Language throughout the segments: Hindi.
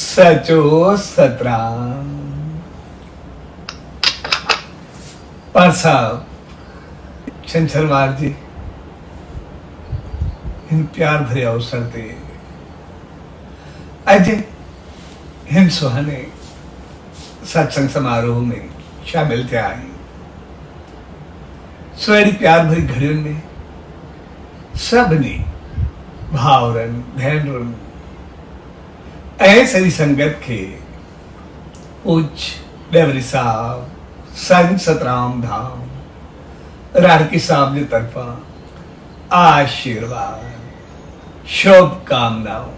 सचो सतराम। पाल साहब छंछरवार जी इन प्यार भरे अवसर ते अज इन सुहाने सत्संग समारोह में शामिल थिया आहियूं। सो अहिड़ी प्यार भरी घड़ियुनि में सभिनी भाउरनि भेनरुनि ऐं सॼी संगत खे पूज्य डेवरी साहब संत सतराम धाम रारकी साहब जी तरफा आशीर्वाद शुभकामनाओं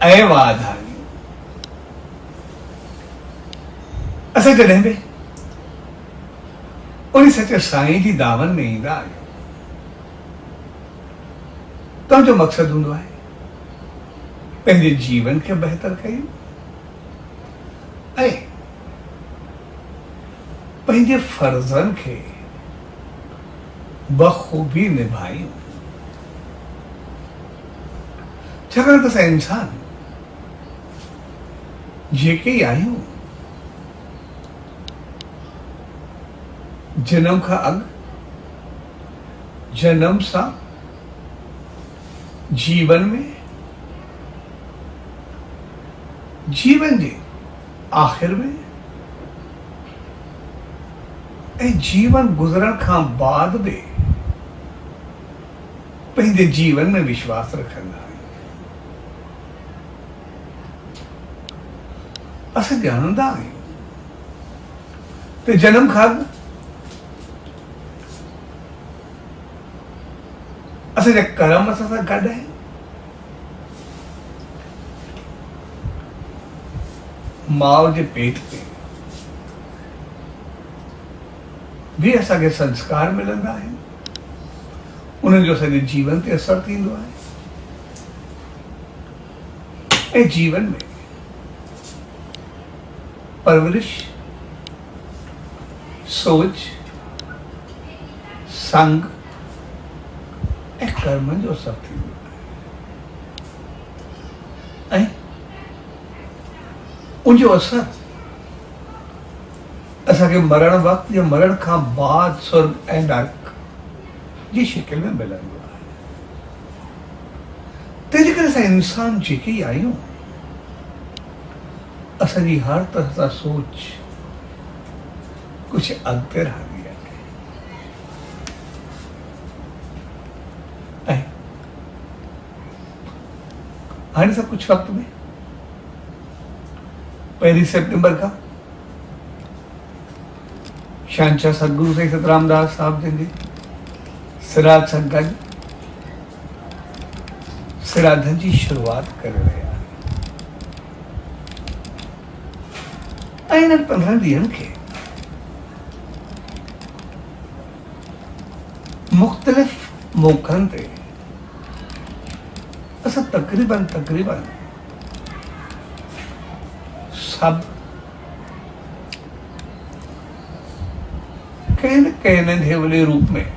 ऐं वाधायूं। असां जॾहिं बि उन सचे साईं जी दामन में ईंदा आहियूं, तव्हांजो मक़सदु हूंदो आहे पंहिंजे जीवन खे बहितर कयूं ऐं पंहिंजे फर्ज़नि खे बख़ूबी निभायूं। छाकाणि त असां इंसान जेके ई आहियूं, जनम खां अॻु जनम सां जीवन में, जीवन जे आख़िर में ऐं जीवन गुज़रण खां बाद बि पंहिंजे जीवन में विश्वास रखंदा आहियूं। असां ॼाणंदा आहियूं त जनम खां असांजा कर्म असां सां गॾु आहिनि। माउ जे पेट ते भी असांखे संस्कार मिलंदा आहिनि, उन्हनि जो असांजे जीवन ते असरु थींदो आहे ऐं जीवन में परवरिश, सोच, संग ऐं कर्मनि जो असरु थींदो आहे ऐं उनजो असरु असांखे मरण वक़्तु या मरण खां बाद स्वर्ग ऐं नरक जी शिकिल में मिलंदो आहे। तंहिंजे करे असां इंसान जेके ई आहियूं, असांजी हर तरह सां सोच कुझु अॻिते रहंदी आहे ऐं हाणे सां कुझु वक़्त में 1 सितंबर खां शहंशाह सतगुरु साईं सतराम दास साहब जन जी सिराज सां गॾु सिराधनि जी शुरूआत करे रहिया ऐं इन्हनि 15 ॾींहंनि खे मुख़्तलिफ़ मौक़नि ते असां तक़रीबन सभु कंहिं न कंहिं नंढे वॾे रूप में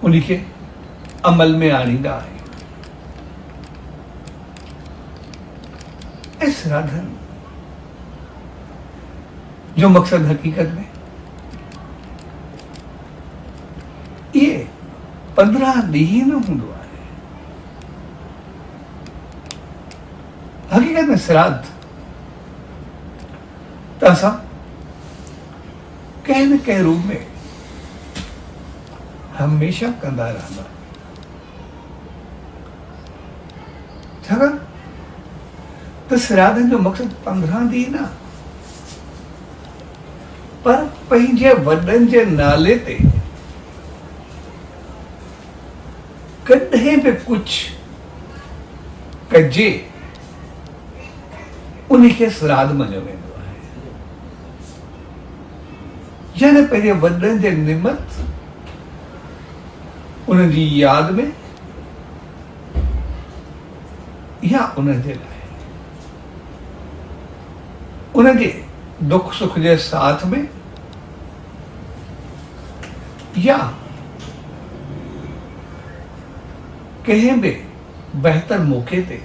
उन्ही खे अमल में आणींदा आहियूं ऐं सिराधनि जो मक़सदु हक़ीक़त में इहे 15 ॾींहं न हूंदो आहे। हक़ीक़त में सिराध त असां कंहिं न कंहिं रूप में हमेशा कंदा रहंदा। छाकाणि त सिराधनि जो मक़सदु 15 ॾींहं न, पर पंहिंजे वॾनि जे नाले ते कॾहिं बि कुझु कजे उन्ही खे सिराध मञियो वेंदो आहे। यानी पंहिंजे वॾनि जे निमित्त उन्हनि जी यादि में या उन्हनि जे लाइ उन्हनि जे दुख सुख जे साथ में या कंहिं बि बहितर मौक़े ते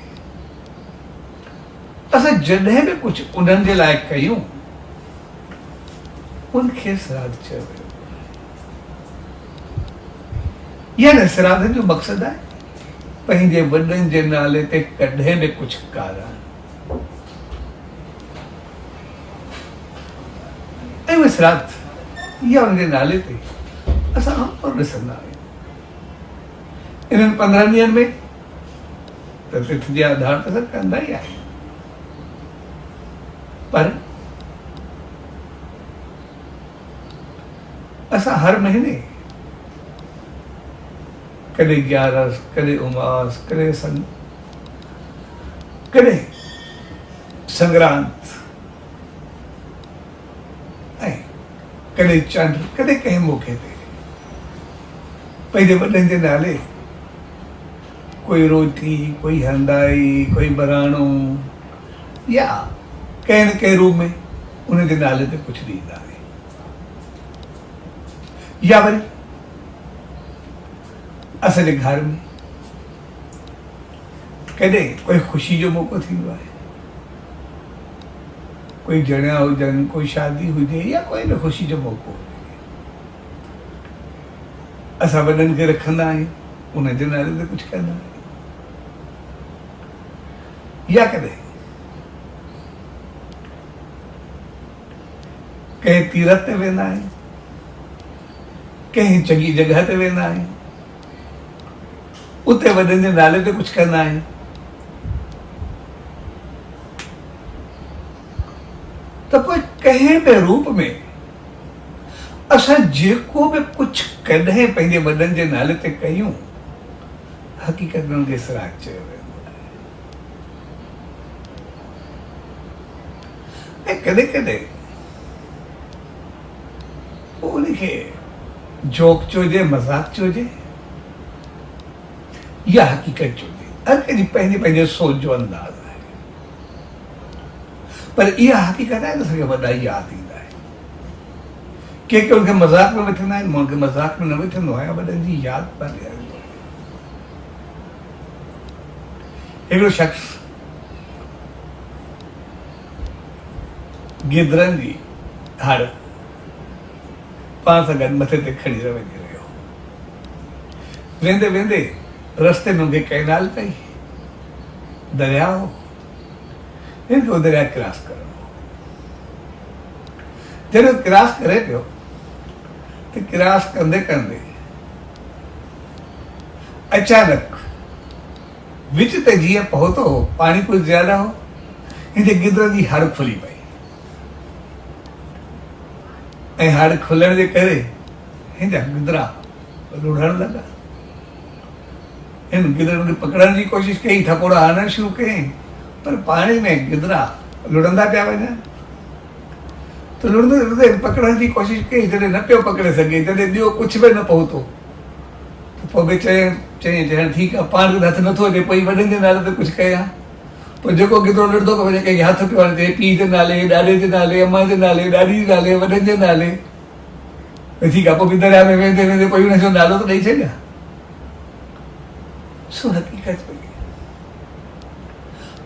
असां जॾहिं बि कुझु उन्हनि जे लाइ कयूं उनखे श्राद्ध चयो वियो। यानी श्राद्धनि जो मक़सदु आहे पंहिंजे वॾनि जे नाले ते कॾहिं बि कुझु कारणु ऐं उहे श्राद्ध या उनजे नाले ते असां आमतौर ॾिसंदा आहियूं। इन्हनि 15 ॾींहनि में त तिथ जे आधार ते असां कंदा ई आहियूं, पर असां हर महीने कॾहिं 11, कॾहिं उमास, कॾहिं संग्रांत ऐं कॾहिं चंड, कॾहिं कंहिं मौक़े ते पंहिंजे वॾनि जे नाले कोई रोटी, कोई हंदाई, कोई बराणो या कंहिं न कंहिं रूप में उन जे नाले ते कुझु ॾींदा आहिनि। या वरी असांजे घर में कॾहिं कोई ख़ुशी जो मौक़ो थींदो आहे, कोई जणिया हुजनि, कोई शादी हुजे या कोई बि ख़ुशी जो मौक़ो हुजे, असां वॾनि खे रखंदा आहियूं, उन जे नाले ते कुझु कंदा आहियूं। या कॾहिं कंहिं तीरथ ते वेंदा आहियूं, कंहिं चङी जॻह ते वेंदा आहियूं, उते वॾनि जे नाले ते कुझु कंदा आहियूं। त पोइ कंहिं बि रूप में असां जेको बि कुझु कॾहिं पंहिंजे वॾनि जे नाले ते कयूं, हक़ीक़त में उनखे श्राद्ध चयो वेंदो आहे। ऐं कॾहिं कॾहिं उनखे जोक चइजे, मज़ाक चइजे या हक़ीक़त चइजे, हर कंहिंजी पंहिंजे पंहिंजे सोच जो अंदाज़ आहे, पर इहा हक़ीक़त आहे त असांखे वॾा ई यादि ईंदा आहिनि। के उनखे मज़ाक में वठंदा आहिनि, मां उनखे मज़ाक में न वठंदो आहियां, वॾनि जी यादि न ॾियारींदो आहियां। हिकिड़ो शख़्स गिदरनि जी हड़ पाण सां गॾु मथे ते खणी वञी रहियो, वेंदे वेंदे रस्ते में उनखे कैनाल पई, दरिया हो, हिनखे उहो दरिया क्रॉस करणो। जॾहिं क्रॉस करे पियो त क्रॉस कंदे कंदे अचानक विच ते जीअं पहुतो हो, पाणी कुझु ज्यादा हो, हिनजे गिदरनि जी हड़ खुली पई ऐं हड़ खुलण जे करे हिनजा गिदरा रुढ़ण लॻा। हिन गिदरनि खे पकड़ण जी कोशिशि कई, थपोड़ा हणण शुरू कयईं, पर पाणी में गिदरा लुढ़ंदा पिया वञनि। त लुढ़ंदे लुढ़ंदे पकड़ण जी कोशिशि कई, जॾहिं न पियो पकड़े सघे, जॾहिं ॿियो कुझु बि न पहुतो, त पोइ बि चयईं ठीकु आहे, पाण हथ नथो अचे, पोइ वॾनि जे नाले ते कुझु कयां। पोइ जेको गिदरो लुढ़ंदो पियो वञे, कंहिंखे हथ पियो हणे, पीउ जे नाले, ॾाॾे जे नाले, अम्मा जे नाले, ॾाॾी जे नाले, वॾनि जे नाले, ठीकु आहे, पोइ बि दरिया में वेंदे वेंदे कोई हुनजो नालो त ॾेई छॾियां। सो हक़ीक़त में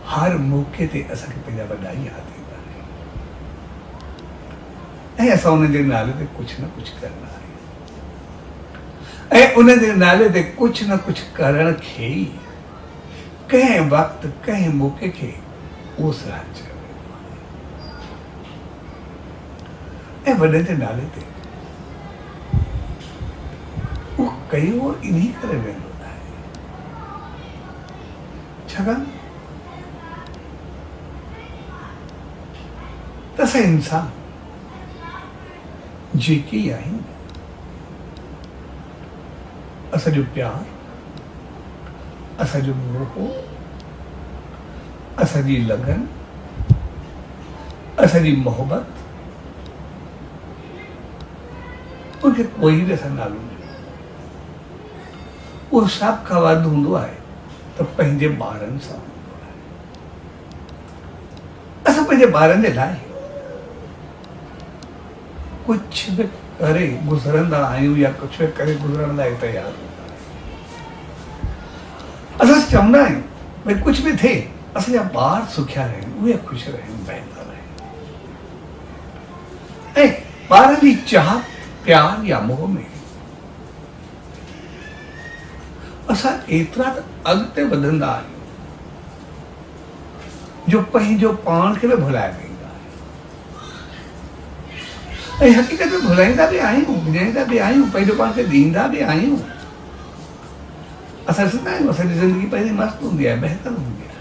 हर मौक़े ते असांखे पंहिंजा वॾा ई यादि ईंदा आहिनि ऐं असां उन्हनि जे नाले ते कुझु न कुझु कंदा आहियूं ऐं उन्हनि जे नाले ते कुझु न कुझु करण खे ई कंहिं वक़्तु कंहिं मौक़े खे उहो श्राद्ध चयो वेंदो आहे। ऐं वॾनि जे नाले ते उहो कयो इन्ही करे वेंदो आहे, छाकाणि त असां इंसान जेके ई आहियूं, असांजो प्यार, असांजो मोह, असांजी लगन, असांजी मोहब्बत, उनखे कोई बि असां नालो ॾियो, उहो सभ खां वधि हूंदो आहे त पंहिंजे ॿारनि सां हूंदो आहे। असां पंहिंजे ॿारनि जे लाइ कुझु बि करे गुज़रंदा आहियूं या कुझु बि करे गुज़रण लाइ तयारु हूंदा आहियूं। असां चवंदा आहियूं भई कुझु बि थिए असांजा ॿार सुखिया रहनि, उहे ख़ुशि रहनि, बहितर रहनि। ऐं ॿारनि जी चाह प्यार या मोह में असां एतिरा त अॻिते वधंदा आहियूं जो पंहिंजो पाण खे बि भुलाए वेंदा आहियूं। ऐं हक़ीक़त में भुलाईंदा बि आहियूं, विञाईंदा बि आहियूं, पंहिंजो पाण खे ॾींदा बि आहियूं। असां ॾिसंदा आहियूं असांजी ज़िंदगी पहिरीं मस्तु हूंदी आहे, बहितर हूंदी आहे।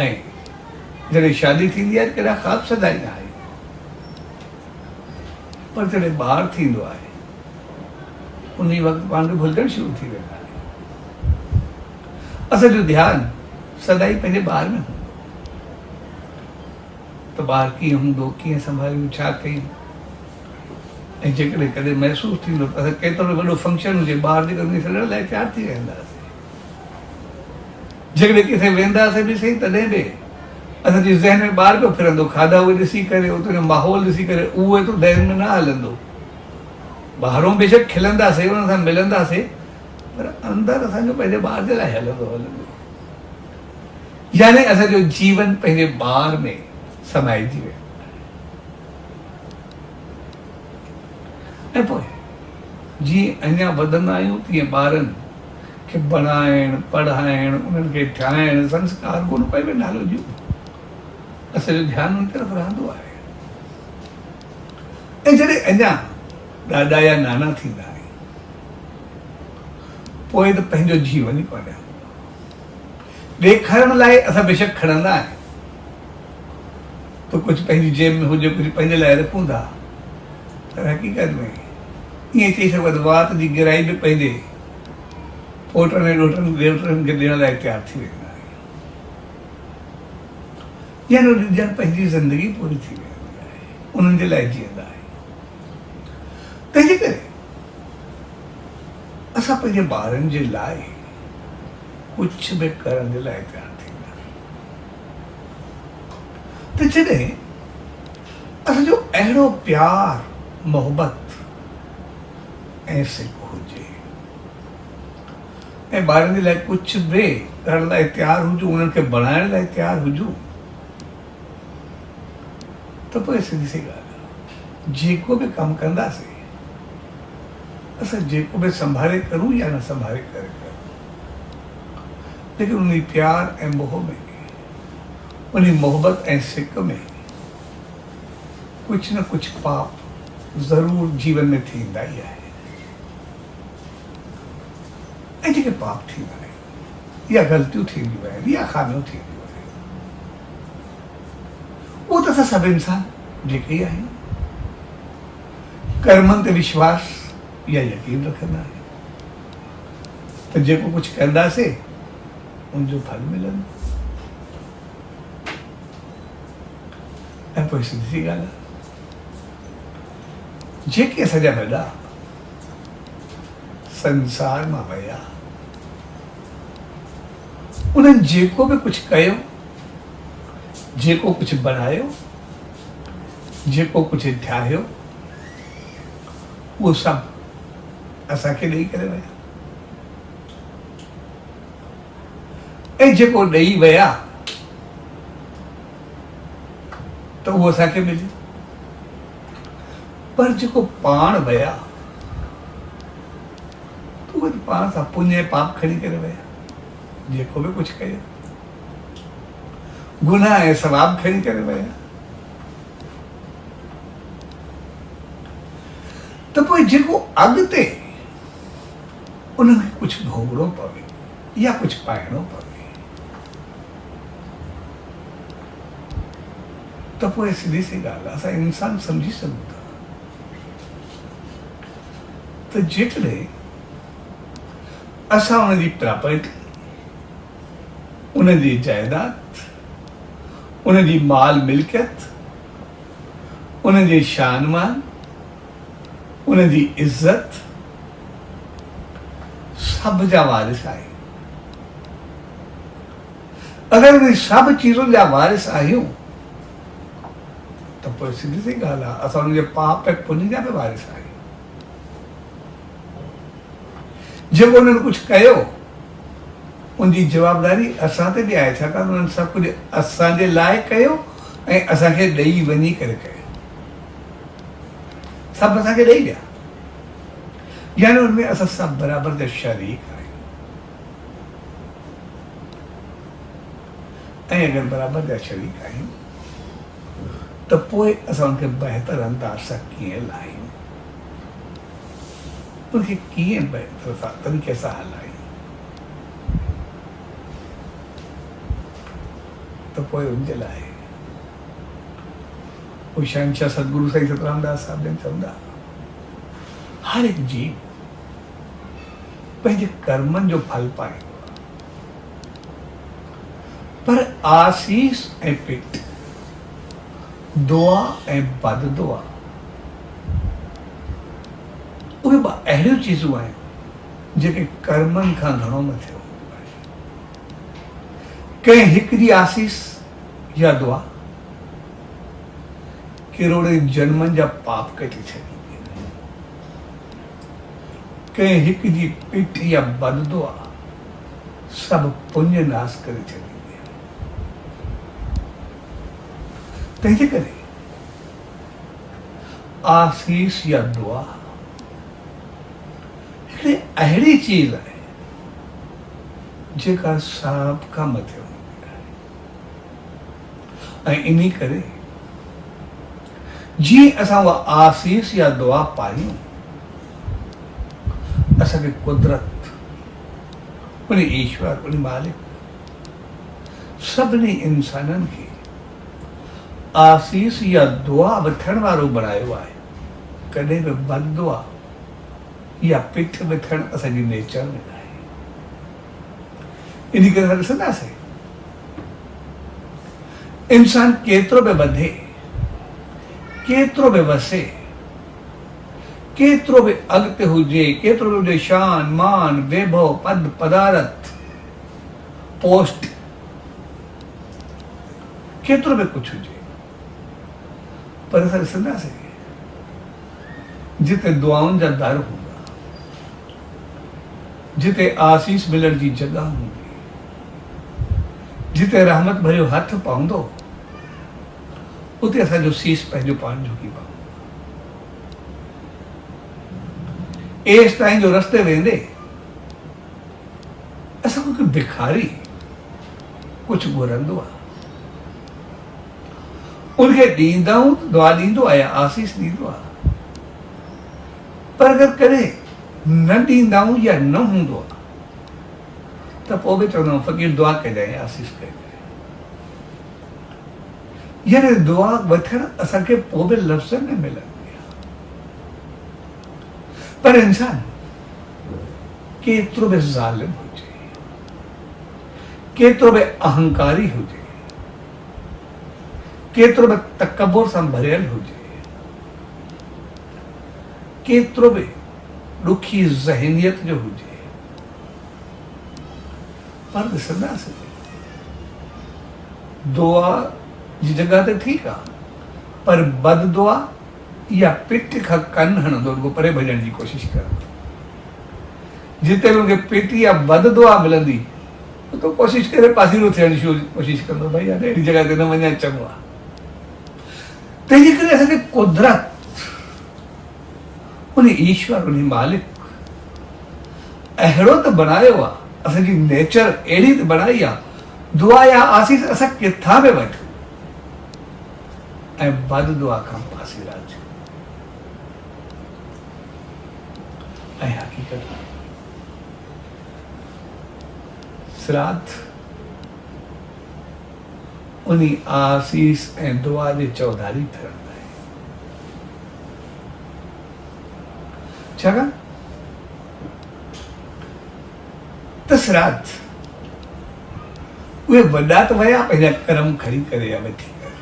ऐं जॾहिं शादी थींदी आहे केॾा ख़्वाब सदाईंदा आहियूं, पर जॾहिं ॿार थींदो आहे उन वक़्तु पाण खे भुलजणु शुरू थी वेंदा आहियूं। असांजो ध्यानु सदाई पंहिंजे ॿार में हूंदो त ॿार कीअं हूंदो, कीअं संभालियूं, छा कयूं। ऐं जेकॾहिं कॾहिं महसूसु थींदो त असां केतिरो वॾो फंक्शन हुजे ॿार जे करे छॾण लाइ तयारु थी वेंदासीं। जेकॾहिं किथे वेंदासीं बि सही तॾहिं बि असांजे ज़हन में ॿार पियो फिरंदो, खाधा उहे ॾिसी करे, उते जो माहौल ॾिसी करे उहो एतिरो ज़हन में न हलंदो। ॿाहिरों बेशक खिलंदासीं, उन्हनि सां मिलंदासीं, पर अंदरि असांजो पंहिंजे ॿार जे लाइ हलंदो। यानी असांजो जीवन पंहिंजे ॿार में समाइजी वियो। ऐं पोइ जीअं अञा वधंदा आहियूं तीअं ॿारनि खे बणाइण, पढ़ाइण, उन्हनि खे ठाहिण, संस्कार गुण पे में नालो ॾियूं, असांजो ध्यानु उन तरफ़ रहंदो आहे। ऐं जॾहिं अञा ॾाॾा या नाना थींदा आहियूं पोइ त पंहिंजो जीवन ई कोन्हे। ॾेखारण लाइ असां बेशक खणंदा आहियूं त कुझु पंहिंजी जेब में हुजे, कुझु पंहिंजे लाइ रखूं था, पर हक़ीक़त में ईअं चई सघो त वात जी गिराई बि पंहिंजे पोटनि ऐं ॾोटनि खे ॾियण लाइ तयारु थी वेंदा आहियूं। यानी ॼण पंहिंजी ज़िंदगी पूरी थी वेंदी आहे, उन्हनि जे लाइ जीअंदा आहियूं। तंहिंजे करे असां पंहिंजे ॿारनि जे लाइ कुझु बि करण जे लाइ तयारु थींदा आहियूं। त जॾहिं असांजो अहिड़ो प्यार, मोहबत ऐं सिक हुजे ऐं ॿारनि जे लाइ कुझु बि करण लाइ तयारु हुजूं, उन्हनि खे बणाइण लाइ तयारु हुजूं, त पोइ सिधी सी ॻाल्हि आहे, जेको बि कमु कंदासीं असां जेको बि संभाले करूं या न संभाले करे करूं, लेकिन उन प्यार ऐं मोह में, उन मोहबत ऐं सिक में कुझु न कुझु पाप ज़रूर जीवन में थींदा ई आहे। ऐं जेके पाप थींदा आहिनि या ग़लतियूं थींदियूं आहिनि या खामियूं थींदियूं आहिनि, उहो त असां सभु इंसान जेके ई आहियूं, कर्मनि ते विश्वास या यकीन रखंदा आहियूं त जेको कुझु कंदासीं उनजो फल मिलंदो। ऐं पोइ सिधी सी ॻाल्हि आहे, जेके असांजा वॾा संसार मां विया, उन्हनि जेको बि कुझु कयो, जेको कुझु बनायो, जेको कुझु ठाहियो, उहो सभु असांखे ॾेई करे विया। ऐं जेको ॾेई विया त उहो असांखे मिलियो, पर जेको पाण विया त उहे पाण सां पुण्य पाप खणी करे विया। जेको बि कुझु कयो, गुनाह ऐं सवाब खणी करे विया। त पोइ जेको अॻिते उनमें कुझु भोगणो पवे या कुझु पाइणो पवे, त पोइ सिधी सी ॻाल्हि आहे, असां इंसान सम्झी सघूं था त जेकॾहिं असां उनजी प्रॉपर्टी, उनजी जायदाद, उनजी माल मिल्कियत, उनजे शान मान, उनजी इज़त सभ जा वारिस आहियूं। अगरि उन सभु चीज़ुनि जा वारिस आहियूं त पोइ सिधी सी ॻाल्हि आहे, असां उनजे पाप ऐं पुण्य जा बि वारिस आहियूं। जेको उन्हनि कुझु कयो उनजी जवाबदारी असां ते बि आहे, छाकाणि उन्हनि सभु कुझु असांजे लाइ कयो ऐं असांखे ॾेई वञी करे कयो, सभु असांखे ॾेई विया, यानी उनमें असां सभु बराबरि जा शरीक आहियूं। ऐं अगरि बराबरि जा शरीक आहियूं त पोइ असां उनखे बहितर अंदाज़ सां कीअं लाहियूं, उनखे कीअं बहितर सां तरीक़े सां हलायूं, त पोइ उनजे लाइ उहे शहंशाह सतगुरु साईं सतरामदास साहिब जन चवंदा, हर हिकु जीव पंहिंजे कर्मनि जो फल पाईंदो आहे, पर आसीस ऐं पेट, दुआ ऐं बद दुआ, उहे ॿ अहिड़ियूं चीज़ूं आहिनि जेके कर्मनि खां घणो मथे हूंदियूं आहिनि। कंहिं हिक जी आसीस या दुआ किरोड़े जन्मनि जा पाप कटे छॾींदी आहे, कंहिं हिक जी पिठ या बद दुआ सभु पुण्य नाश करे छॾींदी आहे। तंहिंजे करे आसीस या दुआ हिकिड़ी अहिड़ी चीज़ आहे जेका सभ खां मथे हूंदी आहे। ऐं इन्ही करे जीअं असां उहा आसीस या दुआ पायूं, असांखे कुदरत, उन ईश्वर, उन मालिक सभिनी इंसाननि खे आसीस या दुआ वठण वारो बणायो आहे। कॾहिं बि बद दुआ या पिठ विथण असांजी नेचर में आहे। इन करे असां ॾिसंदासीं इंसान केतिरो बि वधे, केतिरो बि वसे, केतिरो बि अॻिते हुजे, केतिरो बि हुजे शान मान वैभव पद पदारथ पोस्ट, केतिरो बि कुझु हुजे, पर असां ॾिसंदासीं जिते दुआउनि जा दर हूंदा, जिते आसीस मिलण जी जॻह हूंदी, जिते रहमत भरियो हथ पवंदो, उते असांजो सीस पंहिंजो पाण झुकी पवंदो। एस ताईं जो रस्ते वेंदे असां कोई भिखारी कुझु घुरंदो आहे, उनखे ॾींदाऊं दुआ ॾींदो आहे, आसीस ॾींदो आहे, पर अगरि कॾहिं न ॾींदाऊं या न हूंदो आहे त पोइ बि चवंदा आहियूं फ़क़ीर दुआ कजांइ, आसीस कजांइ। यानी दुआ वठण असांखे पोइ बि लफ़्ज़नि में मिलंदी आहे, पर इंसान केतिरो बि ज़ालिम हुजे, केतिरो बि अहंकारी हुजे, केतिरो बि तकबुर सां भरियल हुजे, केतिरो बि ॾुखी ज़हनियत जो हुजे, पर ॾिसंदासीं दुआ जी जॻह ते ठीकु आहे, पर बद दुआ या पिठ खां कन हणंदो, उनको परे भॼण जी कोशिशि कंदो। जिते बि उनखे पिठ या बद दुआ मिलंदी तो कोशिशि करे पासीरो थियण जी कोशिशि कंदो, भई यार अहिड़ी जॻह ते न वञणु चङो आहे। तंहिंजे करे असांखे कुदरत, उन ईश्वर, उन मालिक अहिड़ो त बनायो आहे, असांजी नेचर अहिड़ी त बनाई आहे, दुआ या आसीस असां किथां बि वठूं ऐं बद दुआ खां पासीरा थियूं। ऐं हक़ीक़त सिरात उन आसीस ऐं दुआ जे चौधारी फिरंदा आहे। छाकाणि त सिरात उहे वॾा त विया पंहिंजा कर्म खणी करे या वठी करे,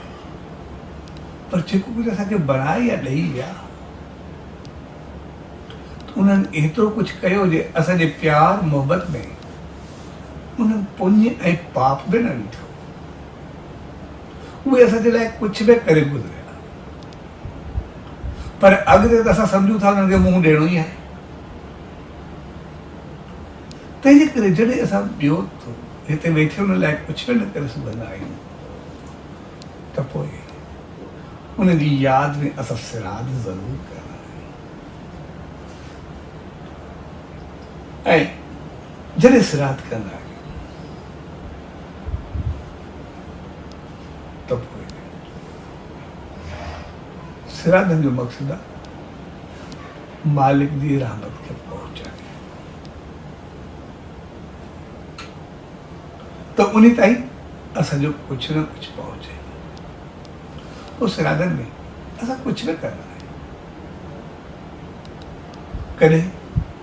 पर जेको कुझु असांखे बणाए या ॾेई विया, उन्हनि एतिरो कुझु कयो जे असांजे प्यार मोहबत में उन्हनि पुण्य ऐं पाप बि न ॾिठो। उहे असांजे लाइ कुझु बि करे गुज़रिया, पर अॻिते त असां सम्झूं था उन्हनि खे मुंहुं ॾियणो ई आहे। तंहिंजे करे जॾहिं असां ॿियो हिते वेठे हुन लाइ कुझु बि न करे सघंदा आहियूं त पोइ उन जी यादि में असां सिराद ज़रूरु करणा आहियूं। ऐं जॾहिं सिराद कंदा आहियूं त पोइ सिरादनि जो मक़सदु आहे मालिक जी रहमत खे पहुचाए, त उन ताईं असांजो कुझु न कुझु पहुचे। उस सिरादनि में असां कुझु न कंदा आहियूं, कॾहिं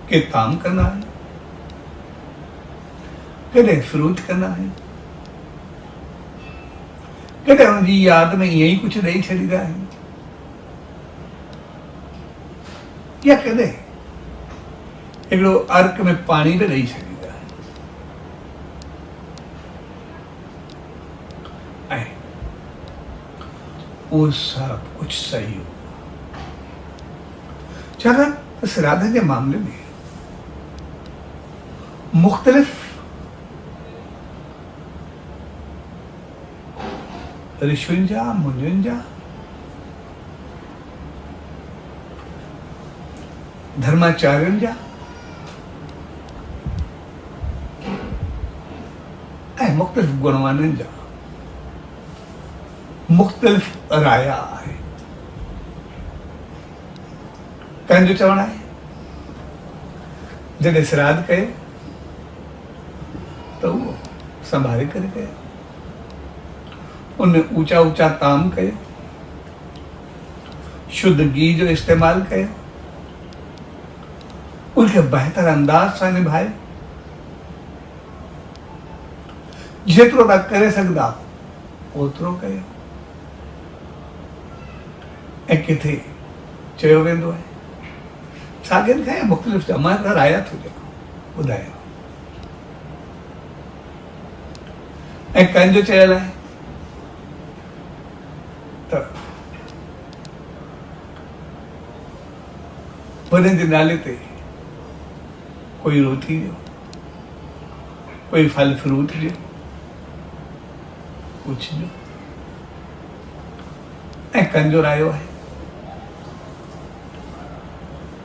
के ताम कंदा आहियूं, कॾहिं फ्रूट कंदा आहियूं, कॾहिं हुनजी यादि में ईअं ई कुझु ॾेई छॾींदा आहियूं, या कॾहिं हिकिड़ो अर्क में पाणी बि ॾेई छॾींदा आहियूं। ऐं उहो सभु कुझु सही हो, छाकाणि त सिरादनि जे मामले में मुख़्तलिफ़ ऋषियुनि जा, मुनियुनि जा, धर्माचार्युनि जा ऐं मुख़्तलिफ़ गुणवाननि जा मुख़्तलिफ़ राया आहे। कंहिंजो चवणु आहे जॾहिं सिराद कयो त उहो संभाले करे कयो, उन ऊंचा ऊंचा ताम कयो, शुद्ध घी जो इस्तेमालु कयो, उनखे बहितर अंदाज सां निभायो, जेतिरो तव्हां करे सघंदा ओतिरो कयो। ऐं किथे चयो वेंदो आहे साॻियनि खां मुख़्तलिफ़ जा, मां हिकिड़ा राया थो ॼाणा ॿुधायो। ऐं कंहिंजो चयल आहे त वॾनि जे नाले ते कोई रोटी ॾियो, कोई फल फ्रूट ॾियो, कुझु ॾियो। ऐं कंहिंजो रायो आहे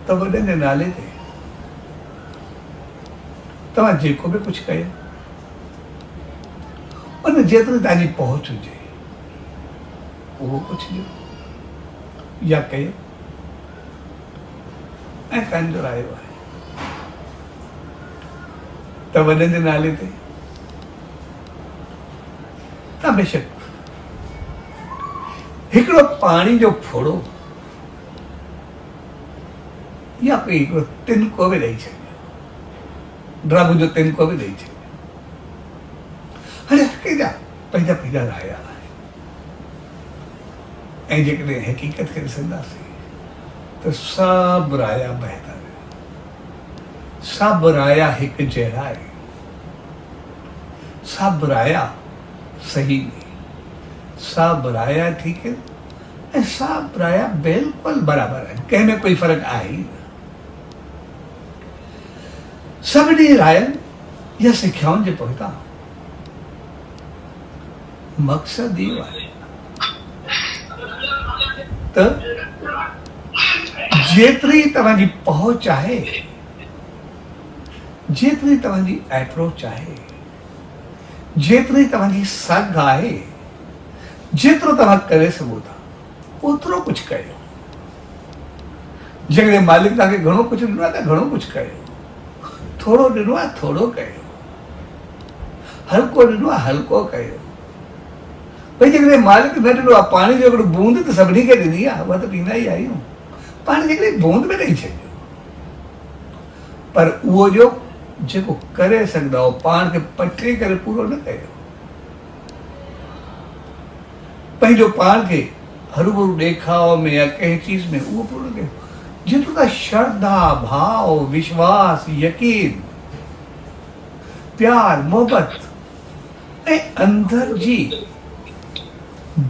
त वॾनि जे नाले ते तव्हां जेको बि कुझु कयो उन जेतिरी तव्हांजी पहुच हुजे उहो कुझु ॾियो या कयो। ऐं कंहिंजो रायो आहे त वॾनि जे नाले ते तव्हां बेशक हिकिड़ो पाणी जो फोड़ो या कोई हिकिड़ो तिनको बि ॾेई छॾियो, ड्रम जो तिनको बि ॾेई छॾियो। हाणे कंहिंजा पंहिंजा पंहिंजा राया आहिनि। ऐं जेकॾहिं हक़ीक़त खे ॾिसंदासीं त सभु राया बहितर, सभु राया हिकु जहिड़ा आहिनि, सभु राया सही नहीं, सभु राया ठीकु है ऐं सभु राया बिल्कुलु बराबरि आहिनि, कंहिं में कोई फ़र्क़ु आहे ई न। सभिनी रायनि या सिख्याउनि जे पोइतां मक़सदु इहो आहे त जेतिरी तव्हांजी पहुच आहे, जेतिरी तव्हांजी अप्रोच आहे, जेतिरी तव्हांजी सघ आहे, जेतिरो तव्हां करे सघो था ओतिरो कुझु कयो। जेकॾहिं मालिक तव्हांखे घणो कुझु ॾिनो आहे त घणो कुझु कयो, थोरो ॾिनो आहे थोरो कयो, हल्को ॾिनो आहे हल्को कयो। भई जेकॾहिं मालिक न ॾिनो आहे पाणी जो हिकिड़ो बूंद त सभिनी खे ॾिनी आहे, उहा त पींदा ई आहियूं, पाणी जेकॾहिं बूंद में ॾेई छॾियो, पर उहो जो जेको करे सघंदा हो पाण खे पटे करे पूरो न कयो, पंहिंजो पाण खे हरूभरू ॾेखाव में या कंहिं चीज़ में उहो पूरो कयो। जेतिरो त श्रद्धा, भाव, विश्वास, यकीन, प्यार, मोहबत ऐं अंदर जी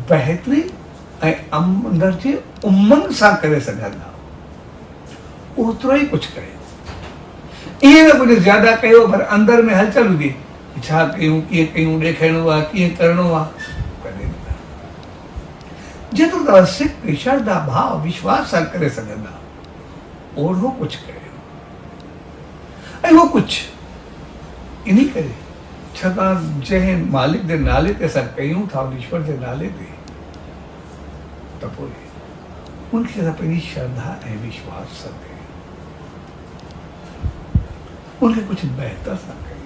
बहितरी ऐं अंदर जे उमंग सां करे सघंदा ओतिरो ई कुझु कयो। इहे न कुछ ज्यादा कयो पर अंदर में हलचल हुजे छा कयूं कीअं कयूं ॾेखारिणो आहे कीअं करिणो आहे कॾहिं न। जेतिरो तव्हां सिक श्रद्धा भाव विश्वास सां करे सघंदा ओढ़ो कुछ कयो ऐं उहो कुछ इन करे छाकाणि जंहिं मालिक जे नाले ते असां कयूं था ईश्वर जे नाले ते त पोइ उनखे असां पंहिंजी श्रद्धा ऐं विश्वास सां कयूं उनखे कुछ बहितर सां कयूं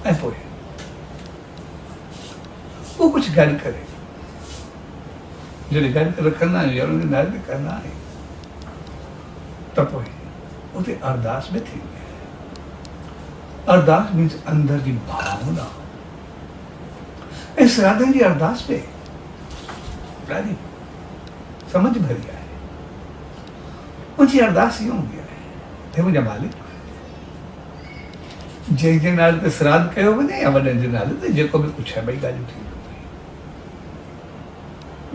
ऐं पोइ वो कुछ गॾु करे जॾहिं गॾु रखंदा आहियूं या उनजे नाले ते कंदा आहियूं त पोइ उते अरदास में थींदी आहे। अरदास मीन्स अंदर जी भावना ऐं श्राद्धनि जी अरदास में ॾाढी समझ भरी आहे। उनजी अरदास ईअं हूंदी आहे हे मुंहिंजा मालिक जंहिंजे नाले ते श्राद्ध कयो वञे या वॾनि जे नाले ते जेको बि कुझु आहे ॿई ॻाल्हियूं थी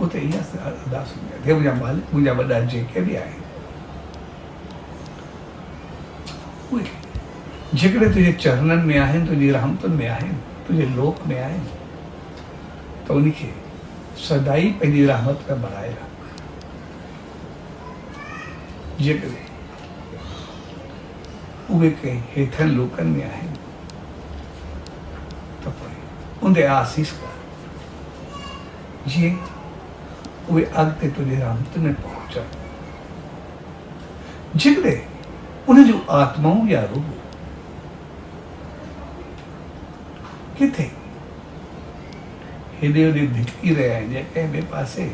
उते इहा अरदास हूंदी आहे हे मुंहिंजा मालिक मुंहिंजा वॾा जेके बि आहिनि उहे जेकॾहिं तुंहिंजे चरणनि में आहिनि तुंहिंजी रहमतुनि में आहिनि तुंहिंजे लोक में आहिनि त उनखे सदाई पंहिंजी रहमत में बणाए रख। जेकॾहिं उहे कंहिं हेठनि लोकनि में आहिनि त पोइ उनते आसीस कर जीअं उहे अॻिते तुंहिंजे रहमत में पहुचनि। जेकॾहिं उन जूं आत्माऊं या रूह किथे हेॾे होॾे भिटकी रहिया आहिनि या कंहिं ॿिए पासे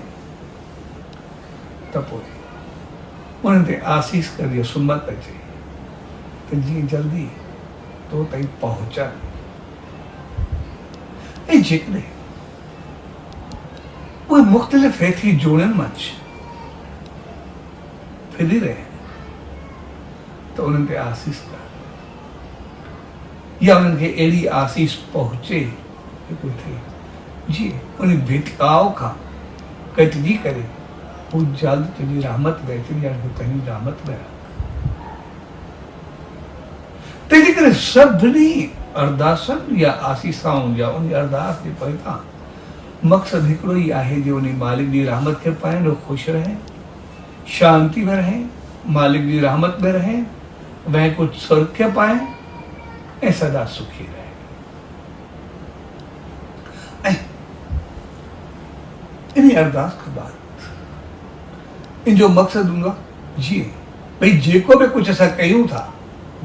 त पोइ उन्हनि ते आसीस कर सुमत अचे त जीअं जल्दी तो ताईं पहुचनि। ऐं जेकॾहिं उहे मुख़्तलिफ़ हेठी जोड़नि मंझि फिरी रहिया आहिनि त उन्हनि ते आसीस कर या उन्हनि खे अहिड़ी आसीस पहुचे जेको थिए जीअं उन भिटकाव खां कटिजी करे हू जल्द तुंहिंजी रहमत में अचे या पंहिंजी रहमत में रख। तंहिंजे करे सभिनी अरदासनि या आसीसाउनि या उन अरदास जे पोइतां मक़सदु हिकिड़ो ई आहे जो उन मालिक जी रहमत खे पाइनि उहो ख़ुशि रहे शांति में रहे मालिक जी रहमत में रहे वह कुछ स्वर्ग के पाए ऐं सदा सुखी रहे। ऐं इन अरदास खां बाद इन जो मक़सदु हूंदो आहे जीअं भई जेको बि कुझु असां कयूं था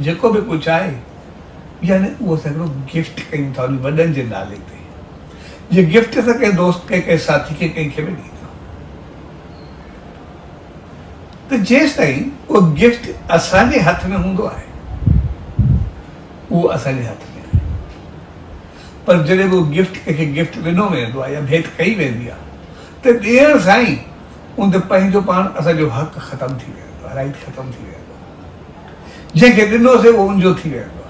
जेको बि कुझु आहे यानी उहो असां हिकिड़ो गिफ्ट कयूं था उन वॾनि जे नाले ते जे गिफ्ट असां कंहिं दोस्त खे कंहिं साथी खे कंहिंखे बि ॾींदा त जेसि ताईं उहो गिफ्ट असांजे हथ में हूंदो आहे उहो असांजे हथ में आहे पर जॾहिं उहो गिफ्ट कंहिंखे गिफ्ट ॾिनो वेंदो आहे या भेंट कई वेंदी आहे त ॾियण सां ई उन ते पंहिंजो पाण असांजो हक़ ख़तमु थी वेंदो आहे राइट ख़तमु थी वेंदो आहे। जंहिंखे ॾिनोसीं उहो उनजो थी वेंदो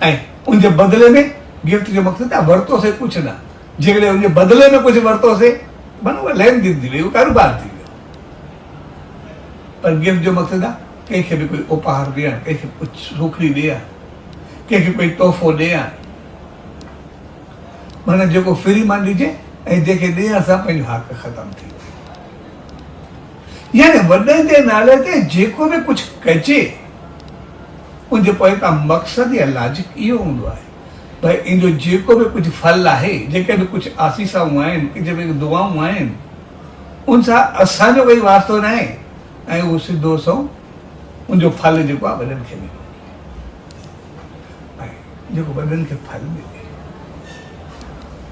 आहे ऐं उनजे बदिले में गिफ्ट जो मक़सदु आहे वरितोसीं कुझु न जेकॾहिं उनजे बदिले में कुझु वरितोसीं माना उहा लेन देन थी वई उहो कारोबार थी वियो पर गिफ्ट जो मक़सदु आहे कंहिंखे बि कोई उपहार ॾियणु कंहिंखे कुझु सूखड़ी ॾियणु कंहिंखे कोई तोहफ़ो ॾियणु माना जेको फ्री मां ॾिजे ऐं जंहिंखे ॾियण सां पंहिंजो हक़ ख़तमु थी वियो। यानी वॾनि जे नाले ते जेको बि कुझु कजे उनजे पोइतां मक़सदु या लॉजिक इहो हूंदो आहे भई इनजो जेको बि कुझु फल आहे जेके बि कुझु आसीसाऊं आहिनि जेके बि दुआऊं आहिनि उन सां असांजो कोई वास्तो न आहे ऐं उहो सिधो सो उनजो फल जेको आहे वॾनि खे मिले ऐं जेको वॾनि खे फल मिले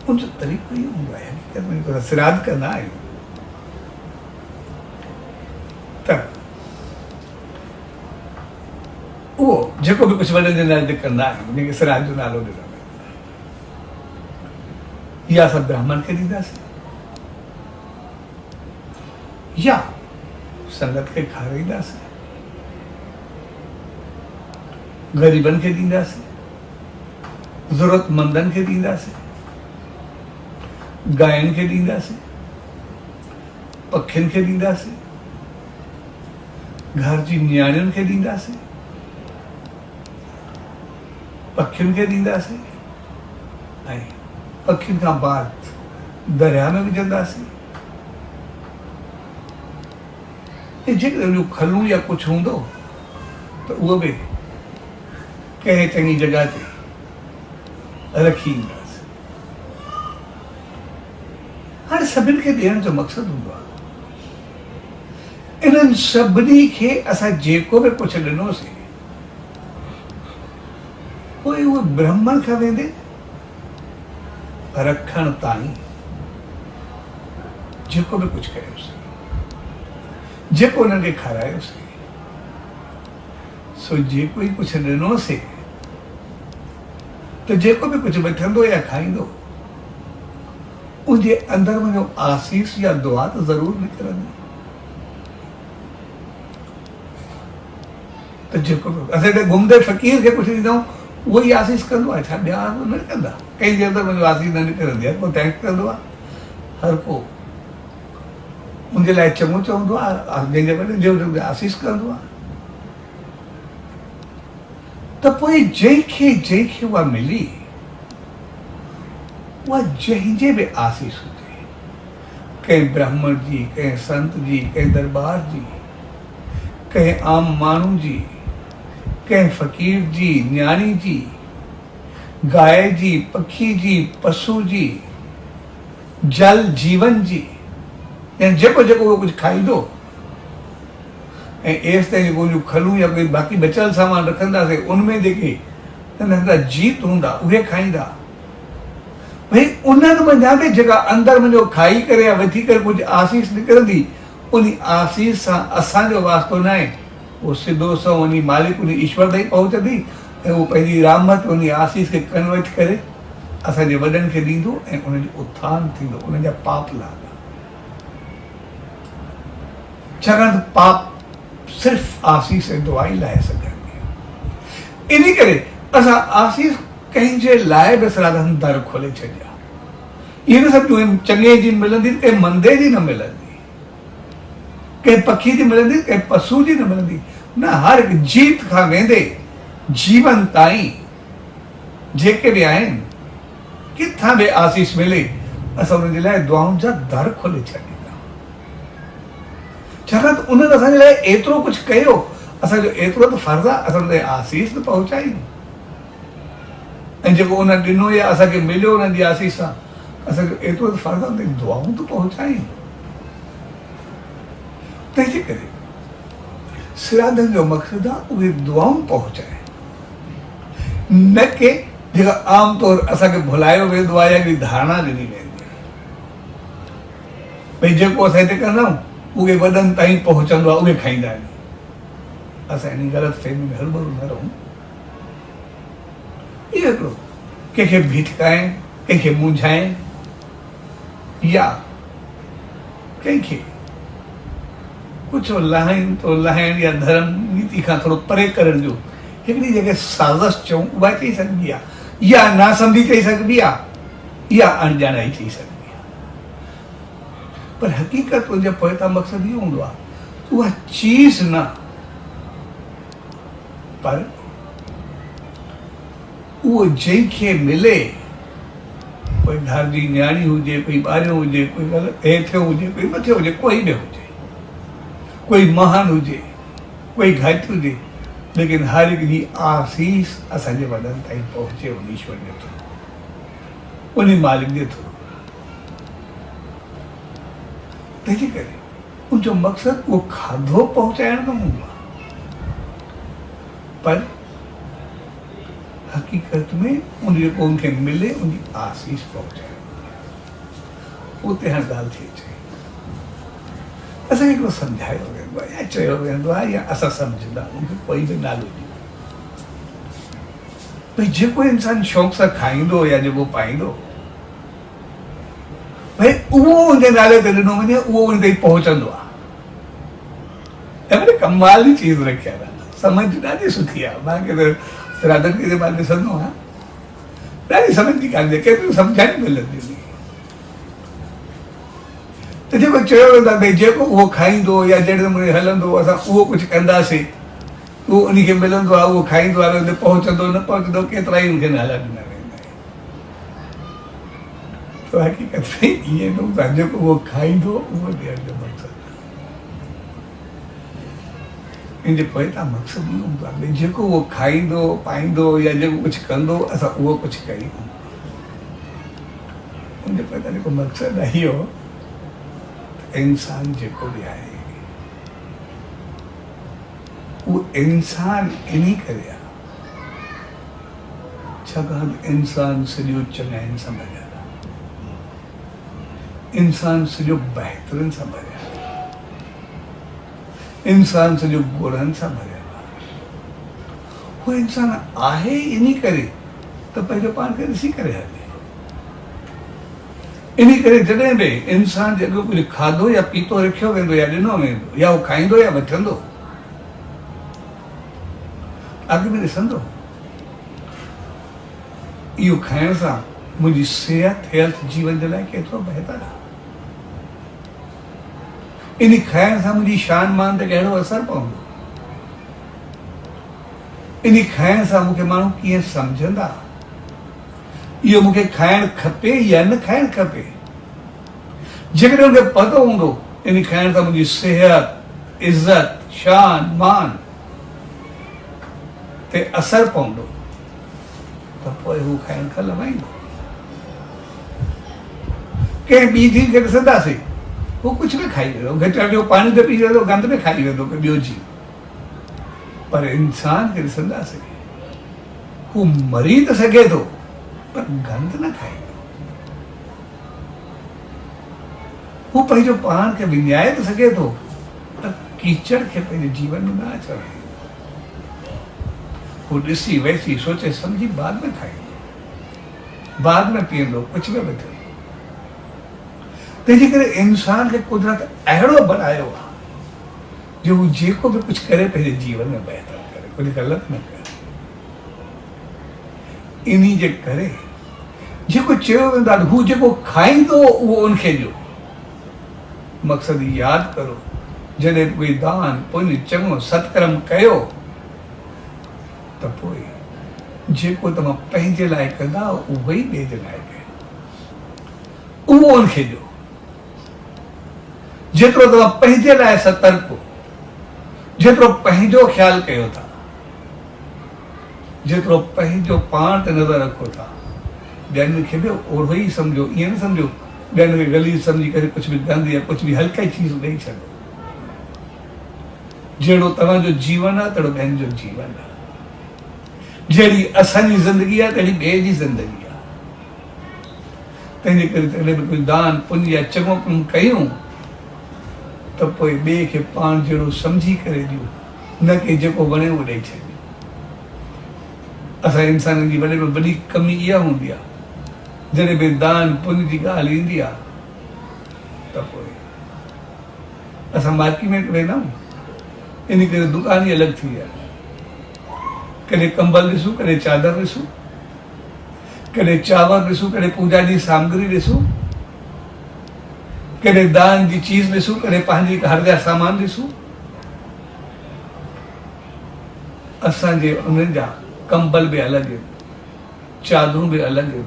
उनजो तरीक़ो इहो हूंदो आहे हक़ीक़त में जेको श्राद्ध कंदा आहियूं त उहो जेको बि कुझु वॾनि जे नाले ते कंदा आहियूं जंहिंखे श्राद्ध जो नालो ॾिनो या असां ब्राह्मण खे ॾींदासीं या संगत खे खाराईंदासीं ग़रीबनि खे ॾींदासीं ज़रूरतमंदनि खे ॾींदासीं गांयुनि खे ॾींदासीं पखियुनि खे ॾींदासीं घर जी नियाणियुनि खे ॾींदासीं, पखियुनि खे ॾींदासीं ऐं पखियुनि खां बाद दरिया में विझंदासीं। ऐं जेकॾहिं खलूं या कुझु हूंदो त उहो बि कंहिं चङी जॻह ते रखी ईंदासीं। हाणे सभिनि खे ॾियण जो मक़सदु हूंदो आहे, इन्हनि सभिनी खे असां जेको बि कुझु ॾिनोसीं पोइ उहे ब्राह्मण खां वेंदे रखण ताईं जेको बि कुझु कयोसीं, जेको उन्हनि खे खारायोसीं, सो जेको ई कुझु ॾिनोसीं त जेको बि कुझु वठंदो या खाईंदो उनजे अंदरि वञो आसीस या दुआ त ज़रूरु निकिरंदी। त जेको असां हिते घुमंदे फ़क़ीर खे कुझु ॾींदा आहियूं, उहो ई आसीस कंदो आहे छा? ॿिया न कंदा। कंहिंजे अंदरि वञो आसीस न निकिरंदी आहे, को थैंक्स कंदो आहे, हर को उनजे लाइ चङो चवंदो आहे, जंहिंजे वॾे जो आसीस कंदो आहे। त पोइ जंहिंखे उहा मिली, उहा जंहिंजे बि आसीस हुजे, कंहिं ब्राह्मण जी, कंहिं संत जी, कंहिं दरबार जी, कंहिं आम माण्हू जी, कंहिं फ़क़ीर जी, न्याणी जी, गाय जी, पखी जी, पशु जी, जल जीवन जी, ऐं जेको जेको उहो कुझु खाईंदो ऐं एसि ताईं जेको खलूं या कोई बाक़ी बचियल सामान रखंदासीं, उनमें जेके नंढा जीत हूंदा उहे खाईंदा। भई उन्हनि वञा बि जेका अंदरि मुंहिंजो खाई करे या वठी करे कुझु आसीस निकिरंदी, उन आसीस सां असांजो वास्तो न आहे, उहो सिधो सो वञी मालिक उन ईश्वर ताईं पहुचंदी ऐं उहो पंहिंजी रहमत उन आसीस खे कन्वर्ट करे असांजे वॾनि खे ॾींदो ऐं उनजो उत्थान थींदो, उनजा पाप लाॻा। छाकाणि त पाप सिर्फ़ु आसीस ऐं दुआ ई लाहे सघंदी। इन करे असां आसीस कंहिंजे लाइ बि सराधन दर खोले छॾिया। इहे न सम्झो चङे जी मिलंदी, कंहिं मंदे जी न मिलंदी, कंहिं पखी जी मिलंदी, कंहिं पशु जी न मिलंदी, न, हर हिकु जीत खां वेंदे जीवन ताईं जेके बि आहिनि, किथां बि आसीस मिले, असां उनजे लाइ दुआउनि जा दर खोले छॾींदा। छाकाणि त उन्हनि असांजे लाइ एतिरो कुझु कयो, असांजो एतिरो त फर्ज़ु आहे असां उनखे आसीस त पहुचायूं। ऐं जेको उन ॾिनो या असांखे मिलियो उन्हनि जी आसीस सां, असांजो एतिरो त फर्ज़ु आहे उनखे दुआऊं त पहुचायूं। तंहिंजे करे सिराधन जो मक़सदु आहे उहे दुआऊं पहुचाए, न के जेका आमतौर असांखे भुलायो वेंदो आहे या हिकिड़ी धारणा ॾिनी वेंदी आहे भई जेको असां हिते कंदा आहियूं उहे वॾनि ताईं पहुचंदो आहे, उहे खाईंदा आहिनि। असां इन ग़लतफ़हमी में हरभरू न रहूं। इहो हिकिड़ो कंहिंखे भिटकाए, कंहिंखे मुंझाए या कंहिंखे कुझु लाहिण या धर्म नीति खां थोरो परे करण जो हिकिड़ी जॻह साज़िश चऊं, उहा चई सघिबी आहे, या नासमझी चई सघिबी आहे, या अणॼाणाई चई सघिबी आहे। पर हक़ीक़त उनजो पोइता मक़सदु इहो हूंदो आहे, उहा चीज़ न, पर उहो जंहिंखे मिले, कोई घर जी न्याणी हुजे, कोई ॿारियो हुजे, कोई हेठियो हुजे, कोई मथियो हुजे, कोई बि हुजे, कोई महान हुजे, कोई घटि हुजे, लेकिन हर हिकु जी आसीस असांजे वॾनि ताईं पहुचे उन ईश्वर जे थ्रू, उन मालिक जे थ्रू। तंहिंजे करे उनजो मक़सदु उहो खाधो पहुचाइण न हूंदो आहे, पर हक़ीक़त में उन जेको उनखे मिले उनजी आसीस पहुचाइण। उते हाणे ॻाल्हि थी अचे, असांखे हिकिड़ो सम्झायो वेंदो आहे या चयो वेंदो आहे या असां सम्झंदा आहियूं, कोई बि नालो ॾियो भई जेको इंसान शौक़ सां खाईंदो या जेको पाईंदो, भई उहो उनजे नाले ते ॾिनो वञे, उहो उन ताईं पहुचंदो आहे। ऐं कमाल जी चीज़ रखियल आहे, समझ ॾाढी सुठी आहे। मूंखे त सिराधन खे मां ॾिसंदो आहियां, ॾाढी समझ जी ॻाल्हि आहे, केतिरी सम्झाइण मिलंदी। त जेको चयो वेंदो आहे भई जेको उहो खाईंदो या जहिड़े नमूने हलंदो असां उहो कुझु कंदासीं, उहो उनखे मिलंदो आहे, उहो खाईंदो आहे, हुते पहुचंदो न पहुचंदो, केतिरा ई उनखे नाला ॾिना वेंदा आहिनि। त हक़ीक़त में ईअं न हूंदो आहे, जेको उहो खाईंदो उहो ॾियण जो मक़सदु। इन जे पोइ तव्हां मक़सदु इहो हूंदो आहे भई जेको उहो खाईंदो पाईंदो या जेको कुझु कंदो असां उहो कुझु कयूं। उनजे पोइ जेको मक़सदु आहे इहो इंसान जेको बि आहे वो इंसान इन्हीं करे आहे छाकाणि इंसान सॼो चङाइनि सां भरियल आहे, इंसान सॼो बहितरीन सां भरियल आहे, इंसान सॼो गुणनि सां भरियल आहे। वो इंसान आहे इन्हीं करे त पंहिंजो पाण खे ॾिसी करे हले। इन्हीं करे जॾहिं बि इंसान जेको कुझु खाधो या पीतो रखियो वेंदो या ॾिनो वेंदो या उहो खाईंदो या वठंदो, अॻु में ॾिसंदो इहो खाइण सां मुंहिंजी सिहत हेल्थ जीवन जे लाइ केतिरो बहितर आहे, इन खाइण सां मुंहिंजी शान मान ते कहिड़ो असर पवंदो, इन खाइण सां मूंखे माण्हू कीअं सम्झंदा, इहो मूंखे खाइणु खपे या न खाइणु खपे। जेकॾहिं मूंखे पतो हूंदो इन खाइण सां मुंहिंजी सिहत इज़त शान मान ते असर पवंदो त पोइ हू खाइण खां लवाईंदो। कंहिं ॿी चीज खे ॾिसंदासीं हू कुझु बि खाई वेंदो, घटि जो पाणी त पी वेंदो, गंद में खाई वेंदो ॿियो जी, पर इंसान खे ॾिसंदासीं हू मरी त सघे थो पर गंद न खाईंदो, हू पंहिंजो पाण खे विञाए त सघे थो पर कीचड़ खे पंहिंजे जीवन में न अचणु, वो ॾिसी वैसी सोचे सम्झी बाद में खाईंदो, बाद में पीअंदो, कुझु बि वठंदो। तंहिंजे करे इंसान खे कुदरत अहिड़ो बनायो आहे जो हू जेको बि कुझु करे पंहिंजे जीवन में बहितर करे, कुझु ग़लति न करे। इन्ही जे करे जेको चयो वेंदो आहे हू जेको खाईंदो उहो उनखे ॾियो। मक़सदु यादि करो जॾहिं कोई दान पुण्य चङो सत्कर्म कयो त पोइ जेको तव्हां पंहिंजे लाइ कंदा उहो ई ॿिए जे लाइ कयो, उहो उनखे ॾियो। जेतिरो तव्हां पंहिंजे लाइ सतर्क हो, जेतिरो पंहिंजो ख़्यालु कयो था, जेतिरो पंहिंजो पाण ते नज़र रखो था, ॿियनि खे बि ओड़ो ई सम्झो, ईअं न सम्झो ॿियनि खे ग़लीज़ सम्झी करे कुझु बि गंद या कुझु बि हल्का चीज़ ॾेई छॾो। जहिड़ो तव्हांजो जीवन आहे तहिड़ो ॿियनि जो जीवन आहे, जहिड़ी असांजी ज़िंदगी आहे तहिड़ी ॿिए जी ज़िंदगी आहे। तंहिंजे करे तॾहिं बि कोई दान पुण्य या चङो कमु कयूं त पोइ ॿिए खे पाण जहिड़ो सम्झी करे ॾियो, न कि जेको वणे उहो ॾेई छॾियो। असां इंसाननि जी वॾे में वॾी कमी इहा हूंदी आहे, जॾहिं बि दान पुण्य जी ॻाल्हि ईंदी आहे त पोइ असां मार्केट में वेंदा आहियूं, इन करे दुकान ई अलॻि थी आहे। कॾहिं कंबल ॾिसूं, कॾहिं चादर ॾिसूं, कॾहिं चांवर ॾिसूं, कॾहिं पूजा जी सामग्री ॾिसूं, कॾहिं दान जी चीज़ ॾिसूं, कॾहिं पंहिंजी घर जा सामान ॾिसूं। असांजे उन्हनि जा कंबल बि अलॻि आहिनि, चादरूं बि अलॻि आहिनि,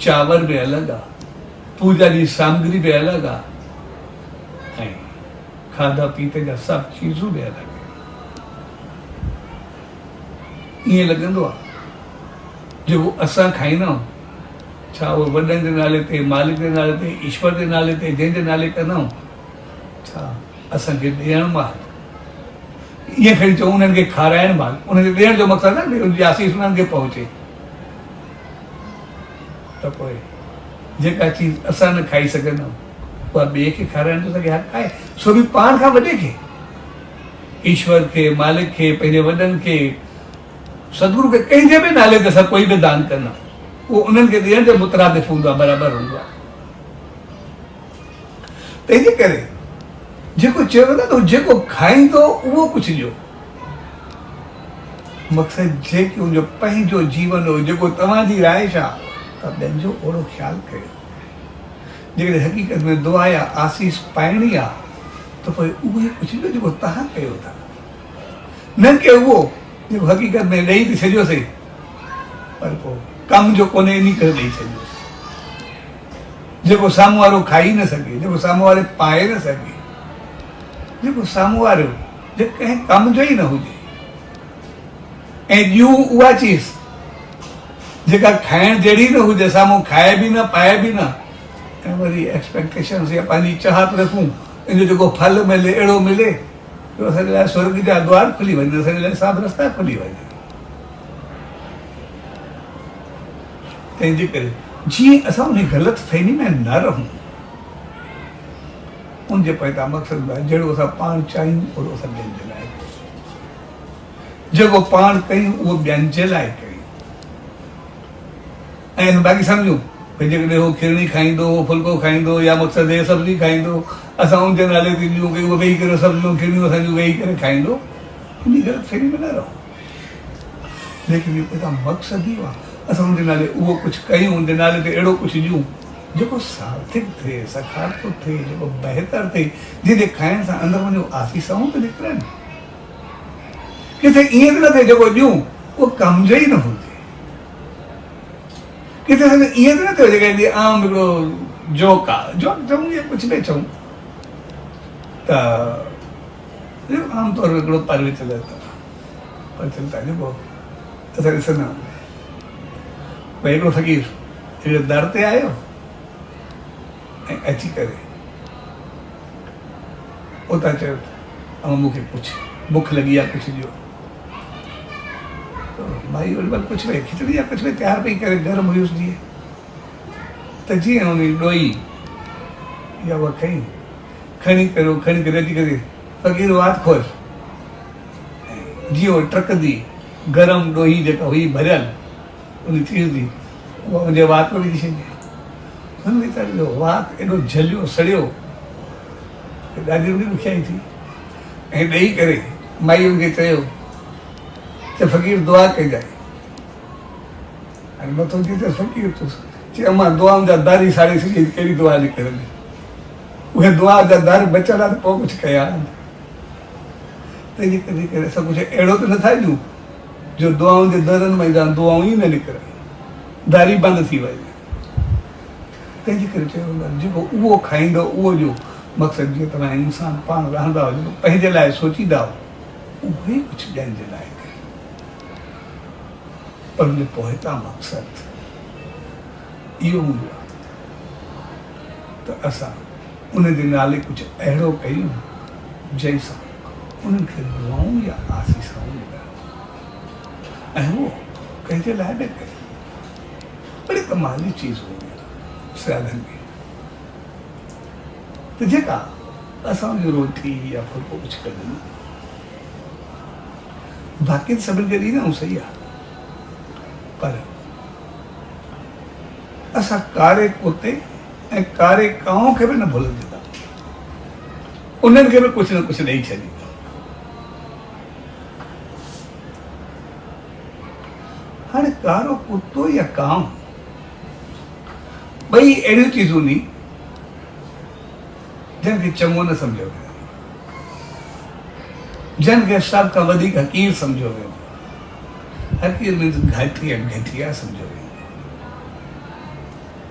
चांवर बि अलॻि आहे, पूजा जी सामग्री बि अलॻि आहे, ऐं खाधा पीते जा सभु चीज़ूं बि अलॻि आहिनि। ईअं लॻंदो आहे जेको असां खाईंदा आहियूं छा उहो वॾनि जे नाले ते, मालिक जे नाले ते, ईश्वर जे नाले ते, जंहिंजे नाले कंदा आहियूं, छा असांखे ॾियण महिल ईअं खणी चऊं उन्हनि खे खाराइण महिल उनखे ॾियण जो मक़सदु आहे न उनजी आसीस उन्हनि खे पहुचे, त पोइ जेका चीज़ असां न खाई सघंदा आहियूं उहा ॿिए खे खाराइण जो असांखे हक़ आहे, सो बि पाण खां वॾे खे, ईश्वर खे, मालिक खे, पंहिंजे वॾनि खे, सदगुरु खे, कंहिंजे बि नाले ते असां कोई बि दान कंदा उहो उन्हनि खे ॾियण जो मुतरादिफ़ हूंदो आहे, बराबरि हूंदो आहे। तंहिंजे करे जेको चयो वेंदो आहे जेको खाईंदो उहो कुझु ॾियो। मक़सदु जेको उनजो पंहिंजो जीवन हो, जेको तव्हांजी राइश आहे त ॿियनि जो ओड़ो ख़्यालु कयो। जेकॾहिं हक़ीक़त में दुआ या आसीस पाइणी आहे त पोइ उहे कुझु बि जेको तव्हां कयो था, न की उहो जेको हक़ीक़त में ॾेई थी छॾियोसीं, पर पोइ कम जो कोन्हे इन करे ॾेई छॾियोसीं, जेको साम्हूं वारो खाई न सघे, जेको साम्हूं वारे पाए न सघे, जेको साम्हूं वारो जे कंहिं कम जो ई न हुजे, ऐं ॾियूं उहा चीज़ जेका खाइण जहिड़ी न हुजे, साम्हूं खाए बि न पाए बि न, ऐं वरी एक्सपेक्टेशन या पंहिंजी चाहत रखूं इन जो जेको फल मिले अहिड़ो मिले जो असांजे लाइ स्वर्ग जा द्वार खुली वञे, असांजे लाइ साफ़ रस्ता खुली वञे। तंहिंजे करे जीअं असां उन ग़लति फहमी में न रहूं, उनजे पैदा मक़सदु आहे जहिड़ो असां पाण चाहियूं ओहिड़ो असां ॿियनि जे लाइ कयूं, जेको पाण कयूं उहो ॿियनि जे लाइ कयूं। ऐं बाक़ी सम्झूं भई जेकॾहिं उहो खिरणी खाईंदो, उहो फुल्को खाईंदो या मक़सदु हे सब्जी खाईंदो, असां उनजे नाले ते ॾियूं की उहो वेही करे सब्जियूं खिरणियूं असांजूं वेही करे खाईंदो, इन ग़लति फहमी में न रहूं। लेकिन इहो पैदा मक़सदु इहो आहे असां उनजे नाले उहो कुझु कयूं, उनजे नाले ते अहिड़ो कुझु ॾियूं जेको सार्थक थिए, सकारात्मक थिए, जेको बहितर थिए, जंहिंजे खाइण सां अंदरि वञो आसीसाऊं त निकिरनि। किथे ईअं त न थिए जेको ॾियूं उहो कम जो ई न हुजे, किथे ईअं त न थियो जेके आम हिकिड़ो जोक आहे, जोक चऊं या कुझु बि चऊं त आमतौर ते हिकिड़ो प्रचलित जेको असां ॾिसंदा आहियूं भई हिकिड़ो फ़क़ीर हिकिड़े दर ते आयो ऐं अची करे उतां चयो ऐं मूंखे कुझु बुख लॻी आहे, कुझु ॾियो। भाई ओॾी महिल कुझु भई खिचड़ी या कुझु बि तयारु पई करे गरम हुयुसि जीअं, त जीअं उन ॾोही या उहा खणी करे अची करे फ़क़ीर वात खोल, जीअं उहो टकंदी गरम ॾोही जेका हुई भरियल उन चीज़ जी उहा मुंहिंजे वात में विझी छॾी। हुन वीचारे जो वात एॾो झलियो सड़ियो ॾाढी वॾी ॾुखियाई थी, ऐं ॾेई करे माई हुनखे चयो त फ़क़ीर दुआ कजांइ। हाणे मथो थी त फ़क़ीर चए अमां दुआउनि जा दर ई साड़े छॾी, कहिड़ी दुआ निकिरंदी, उहे दुआ जा दर बचियल आहे त पोइ कुझु कया आहिनि। तंहिंजे करे असां कुझु अहिड़ो त नथा ॾियूं जो दुआउनि जे दरनि में दुआऊं ई न निकिरनि, दारी बंदि थी वञे। तंहिंजे करे चयो जेको उहो खाईंदो उहो जो मक़सदु जीअं तव्हां इंसान पाण रहंदा हुओ, जेको पंहिंजे लाइ सोचींदा हुओ उहो ई कुझु ॿियनि जे लाइ कयो, पर उनजो पोइता मक़सदु इहो हूंदो आहे त असां उनजे नाले कुझु अहिड़ो कयूं जंहिंसां उन्हनि खे दुआऊं या आसीसाऊं मिलनि, ऐं उहो कंहिंजे लाइ न कयो। बड़ी कमाल जी चीज़ हूंदी आहे श्राद्धनि में, त जेका असां उनजी रोटी या फुल्को कुझु कयूं, बाक़ी त सभिनि खे ॾींदा आहियूं, सही आहे, पर असां कारे कुते ऐं कारे कांव खे बि न भुलंदा, उन्हनि खे बि कुझु न कुझु ॾेई छॾींदा। हाणे कारो कुतो या कांव ॿई अहिड़ियूं चीज़ूं हूंदी जंहिंखे चङो न सम्झो वेंदो, जंहिंखे सभ खां वधीक हक़ीर सम्झो वेंदो। हक़ीर मीन्स घटिया सम्झो वेंदो।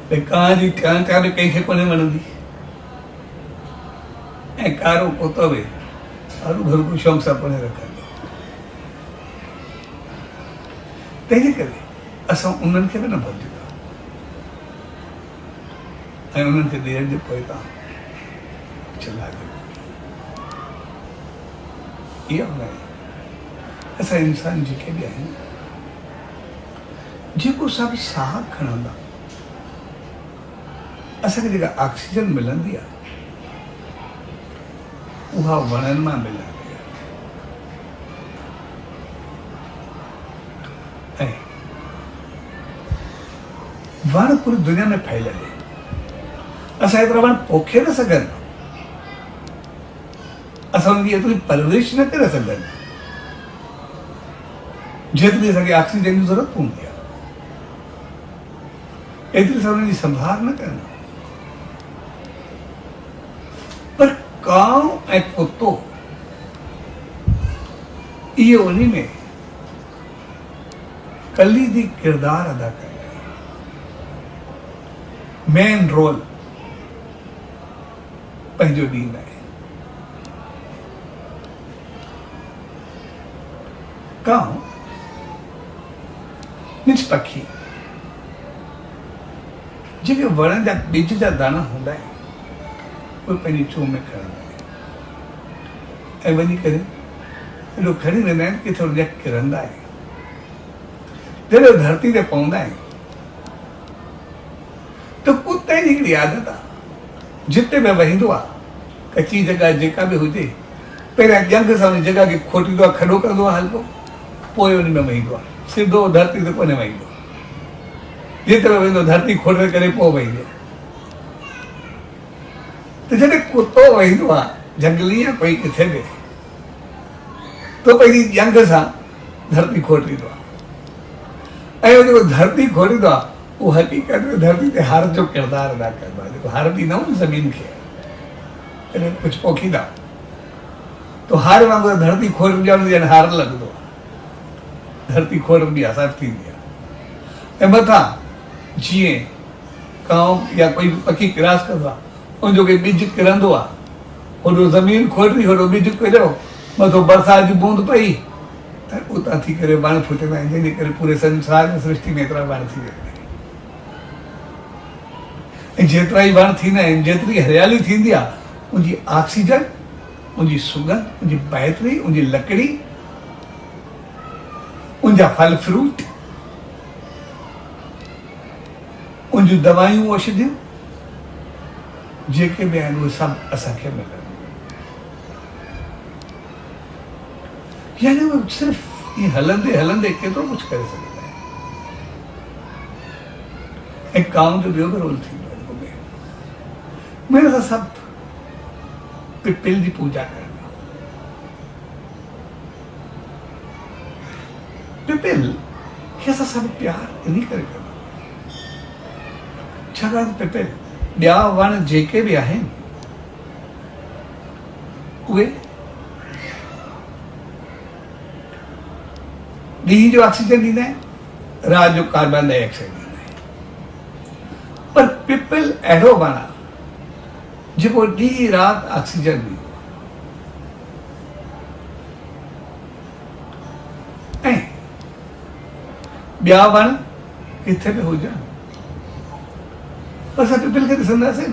भई कां जी कां बि कंहिंखे कोन्हे वणंदी, ऐं कारो कुतो बि हरू भरू शौक़ सां कोन्हे रखंदो। तंहिंजे करे असां उन्हनि खे बि न भुलिजंदा, ऐं उन्हनि खे ॾियण जे पोइ तव्हां चलाए इहा आहे। असां इंसान जेके बि आहियूं, जेको सभु साह खणंदा, असांखे जेका ऑक्सीजन मिलंदी आहे उहा वणनि मां मिलंदी आहे, ऐं वण पूरी दुनिया में फैलियल आहे। असां एतिरा वण पोखे न सघनि, असां उनजी एतिरी परवरिश न करे सघनि जेतिरी असांखे ऑक्सीजन जी ज़रूरत पवंदी आहे, एतिरी असां उनजी संभाल न कनि। पर कांव ऐं कुतो इहो उन में कलीदी किरदार अदा करे, मेन रोल पंहिंजो ॾींदा आहिनि। कांव निज पखी जेके वण जा ॿिज जा दाणा हूंदा आहिनि उहे पंहिंजी चूं में खणंदा आहिनि ऐं वञी करे एॾो खणी वेंदा आहिनि किथे उन जा किरंदा आहिनि। जॾहिं धरती ते पवंदा आहिनि त कुते जी हिकिड़ी आदत आहे, जिते बि वहींदो आहे, कची जॻह जेका बि हुजे, पहिरियां ॼंग सां उन जॻह खे खोटींदो आहे, खॾो कंदो आहे हल्को, पोइ उन में वहींदो आहे, सिधो धरती ते कोन्हे वहींदो, जिते बि वेंदो धरती खोटे करे पोइ वहींदो। त जॾहिं कुतो वहींदो आहे जंगली या कोई किथे बि, तो पंहिंजी ॼंग सां धरती खोटींदो आहे ऐं जेको धरती खोटींदो आहे उहो हक़ीक़त में धरती ते हार जो किरदारु अदा कंदो आहे। जेको हार ॾींदा आहियूं ज़मीन खे, कॾहिं कुझु पोखींदा तो हार वांगुरु धरती खोटंदी आहे, ॼण हार लॻंदो आहे, धरती खोटंदी आहे, साफ़ थींदी आहे। ऐं मथां जीअं कांव या कोई पखी क्रॉस कंदो आहे, उनजो कोई ॿिज किरंदो आहे, होॾो ज़मीन खोटी, होॾो ॿिज किरियो, मथो बरसाति जी बूंद पई त उतां थी करे वण फुटंदा आहिनि, जंहिंजे करे पूरे संसार में सृष्टि में एतिरा वण थी वेंदा आहिनि। ऐं जेतिरा ई वण थींदा आहिनि, जेतिरी हरियाली थींदी आहे, उनजी ऑक्सीजन, उनजी सुगंध, उनजी बहितरी, उनजी लकड़ी, उनजा फल फ्रूट, उनजूं दवायूं औषधियूं जेके बि आहिनि उहे सभु असांखे मिलनि। यानी उहे सिर्फ़ु ईअं हलंदे हलंदे केतिरो कुझु करे सघंदा आहिनि। ऐं कांव जो ॿियो बि रोल थींदो आहे, मेरे सां सभु पिपिल जी पूजा करनि। पिपिल खे असां सभु प्यार इन करे कंदा छाकाणि पिपिल ॿिया वण जेके बि आहिनि उहे ॾींहं जो ऑक्सीजन ॾींदा आहिनि, राति जो कार्बन डाइऑक्साइड ॾींदा आहिनि। पर पिपिल अहिड़ो वण आहे जेको ॾींहुं राति ऑक्सीजन ॾींदो आहे। ऐं ॿिया वण किथे बि हुजनि, असां पिपिल खे ॾिसंदासीं न,